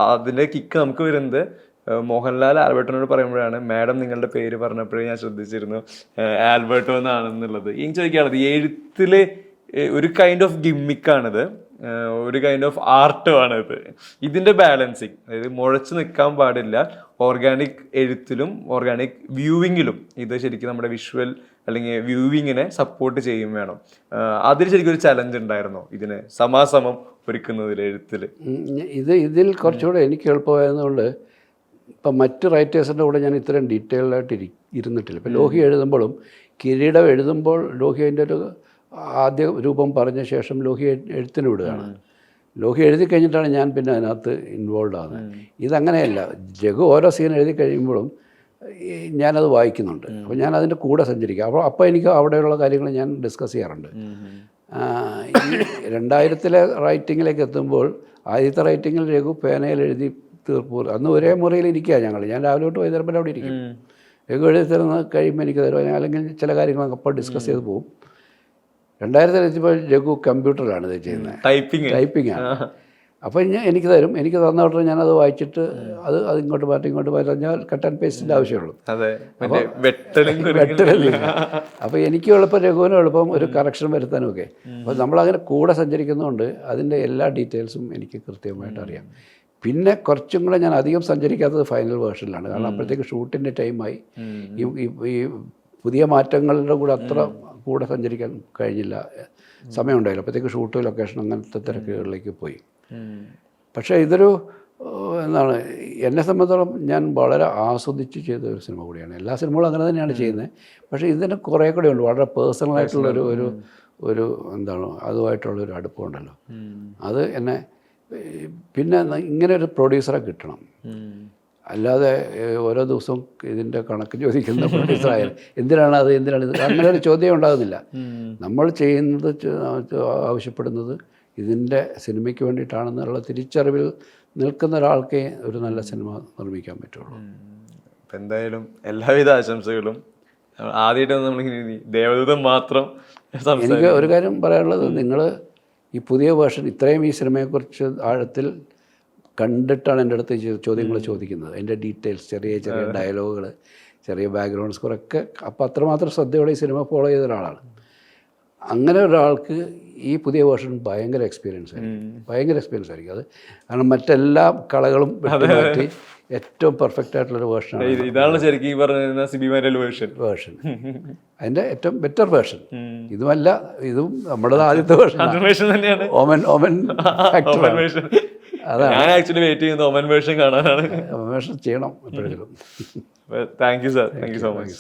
അതിൻ്റെ കിക്ക് നമുക്ക് വരുന്നത് മോഹൻലാൽ ആൽബർട്ടോനോട് പറയുമ്പോഴാണ്, മാഡം നിങ്ങളുടെ പേര് പറഞ്ഞപ്പോഴേ ഞാൻ ശ്രദ്ധിച്ചിരുന്നു ആൽബർട്ടോ എന്നാണെന്നുള്ളത്. ഈ ചോദിക്കാനുള്ളത് ഈ എഴുത്തിൽ ഒരു കൈൻഡ് ഓഫ് ഗിമ്മിക്കാണിത്, ഒരു കൈൻഡ് ഓഫ് ആർട്ടുമാണിത്. ഇതിൻ്റെ ബാലൻസിങ്, അതായത് മുഴച്ച് നിൽക്കാൻ പാടില്ല, ഓർഗാനിക് എഴുത്തിലും ഓർഗാനിക് വ്യൂവിങ്ങിലും ഇത് ശരിക്കും നമ്മുടെ വിഷ്വൽ അല്ലെങ്കിൽ വ്യൂവിങ്ങിനെ സപ്പോർട്ട് ചെയ്യും വേണം. അതിൽ ശരിക്കും ഒരു ചലഞ്ച് ഉണ്ടായിരുന്നോ ഇതിനെ സമാസമം ഒരുക്കുന്നതിൽ എഴുത്തിൽ? ഇതിൽ കുറച്ചുകൂടെ എനിക്ക് എളുപ്പമായതുകൊണ്ട് ഇപ്പം മറ്റ് റൈറ്റേഴ്സിൻ്റെ കൂടെ ഞാൻ ഇത്രയും ഡീറ്റെയിൽഡായിട്ട് ഇരുന്നിട്ടില്ല. ഇപ്പം ലോഹി എഴുതുമ്പോഴും കിരീടം എഴുതുമ്പോൾ ലോഹി അതിൻ്റെ ഒരു ആദ്യ രൂപം പറഞ്ഞ ശേഷം ലോഹി എഴുത്തിന് വിടുകയാണ്. ലോഹി എഴുതി കഴിഞ്ഞിട്ടാണ് ഞാൻ പിന്നെ അതിനകത്ത് ഇൻവോൾവ് ആകുന്നത്. ഇതങ്ങനെയല്ല, ജഗു ഓരോ സീൻ എഴുതി കഴിയുമ്പോഴും ഞാനത് വായിക്കുന്നുണ്ട്. അപ്പോൾ ഞാൻ അതിൻ്റെ കൂടെ സഞ്ചരിക്കുക. അപ്പോൾ എനിക്ക് അവിടെയുള്ള കാര്യങ്ങൾ ഞാൻ ഡിസ്കസ് ചെയ്യാറുണ്ട്. ഈ 2000-ലെ റൈറ്റിങ്ങിലേക്ക് എത്തുമ്പോൾ ആദ്യത്തെ റൈറ്റിങ്ങിൽ രഘു പേനയിൽ എഴുതി തീർപ്പൂർ, അന്ന് ഒരേ മുറിയിൽ ഇരിക്കുക ഞാൻ രാവിലെ തൊട്ട് വൈകുന്നേരം വരെ അവിടെ ഇരിക്കും. രഘു എഴുതി തരുന്ന കഴിയുമ്പോൾ എനിക്ക് തരും, അല്ലെങ്കിൽ ചില കാര്യങ്ങളൊക്കെ അപ്പോൾ ഡിസ്കസ് ചെയ്ത് പോകും. 2000-ൽ എത്തിയപ്പോൾ രഘു കമ്പ്യൂട്ടറിലാണ് ഇത് ചെയ്യുന്നത്, ടൈപ്പിങ്ങാണ്. അപ്പോൾ എനിക്ക് തരും, എനിക്ക് തന്ന ഉടനെ ഞാനത് വായിച്ചിട്ട് അത് ഇങ്ങോട്ട് മാറ്റി ഞാൻ കട്ട് ആൻഡ് പേസ്റ്റിൻ്റെ ആവശ്യമുള്ളൂ. വെട്ടലില്ല. അപ്പോൾ എനിക്കും എളുപ്പം രഘുവിനും എളുപ്പം ഒരു കറക്ഷൻ വരുത്താനും ഒക്കെ. അപ്പോൾ നമ്മളങ്ങനെ കൂടെ സഞ്ചരിക്കുന്നതുകൊണ്ട് അതിൻ്റെ എല്ലാ ഡീറ്റെയിൽസും എനിക്ക് കൃത്യമായിട്ട് അറിയാം. പിന്നെ കുറച്ചും കൂടെ ഞാൻ അധികം സഞ്ചരിക്കാത്തത് ഫൈനൽ വേർഷനിലാണ്. കാരണം അപ്പോഴത്തേക്ക് ഷൂട്ടിൻ്റെ ടൈമായി. ഈ പുതിയ മാറ്റങ്ങളുടെ കൂടെ അത്ര കൂടെ സഞ്ചരിക്കാൻ കഴിഞ്ഞില്ല, സമയമുണ്ടായില്ല. അപ്പോഴത്തേക്ക് ഷൂട്ട് ലൊക്കേഷൻ അങ്ങനത്തെ തിരക്കുകളിലേക്ക് പോയി. പക്ഷേ ഇതൊരു എന്താണ്, എന്നെ സംബന്ധിച്ചോളം ഞാൻ വളരെ ആസ്വദിച്ച് ചെയ്ത ഒരു സിനിമ കൂടിയാണ്. എല്ലാ സിനിമകളും അങ്ങനെ തന്നെയാണ് ചെയ്യുന്നത്. പക്ഷേ ഇതിന് കുറേ കൂടെ ഉണ്ട്, വളരെ പേഴ്സണലായിട്ടുള്ളൊരു ഒരു എന്താണ് അതുമായിട്ടുള്ളൊരു അടുപ്പമുണ്ടല്ലോ. അത് എന്നെ പിന്നെ ഇങ്ങനെ ഒരു പ്രൊഡ്യൂസറെ കിട്ടണം. അല്ലാതെ ഓരോ ദിവസവും ഇതിൻ്റെ കണക്ക് ചോദിക്കുന്ന പ്രൊഡ്യൂസറായാലും എന്തിനാണ് ഇത്, അങ്ങനെ ഒരു ചോദ്യം ഉണ്ടാകുന്നില്ല. നമ്മൾ ചെയ്യുന്നത് ആവശ്യപ്പെടുന്നത് ഇതിൻ്റെ സിനിമയ്ക്ക് വേണ്ടിയിട്ടാണെന്നുള്ള തിരിച്ചറിവിൽ നിൽക്കുന്ന ഒരാൾക്കേ ഒരു നല്ല സിനിമ നിർമ്മിക്കാൻ പറ്റുള്ളൂ. അപ്പം എന്തായാലും എല്ലാവിധ ആശംസകളും. ആദ്യമായിട്ട് നമ്മൾ ദേവദൂതൻ മാത്രം. എനിക്ക് ഒരു കാര്യം പറയാനുള്ളത്, നിങ്ങൾ ഈ പുതിയ വേർഷൻ ഇത്രയും ഈ സിനിമയെക്കുറിച്ച് ആഴത്തിൽ കണ്ടിട്ടാണ് എൻ്റെ അടുത്ത് ചോദ്യങ്ങൾ ചോദിക്കുന്നത്. എൻ്റെ ഡീറ്റെയിൽസ്, ചെറിയ ഡയലോഗുകൾ, ചെറിയ ബാക്ക്ഗ്രൗണ്ട് സ്കോറൊക്കെ. അപ്പോൾ അത്രമാത്രം ശ്രദ്ധയോടെ ഈ സിനിമ ഫോളോ ചെയ്ത ഒരാളാണ്. അങ്ങനെ ഒരാൾക്ക് ഈ പുതിയ വേർഷൻ ഭയങ്കര എക്സ്പീരിയൻസ് ആയിരിക്കും. അത് കാരണം മറ്റെല്ലാ കളകളും മാറ്റി ഏറ്റവും പെർഫെക്റ്റ് ആയിട്ടുള്ളൊരു വേർഷനാണ്. ഇതാണ് ശരിക്കും പറഞ്ഞ വേർഷൻ, അതിൻ്റെ ഏറ്റവും ബെറ്റർ വേർഷൻ. ഇതുമല്ല, ഇതും നമ്മുടെ ആദ്യത്തെ വേർഷൻ തന്നെയാണ്. ഓമൻ അതാണ് ഞാൻ ആക്ച്വലി വെയിറ്റ് ചെയ്യുന്നത് ഒമൻ വേർഷൻ കാണാനാണ്. വേർഷൻ ചെയ്യണം എപ്പോഴെങ്കിലും. Thank you sir, thank you so much.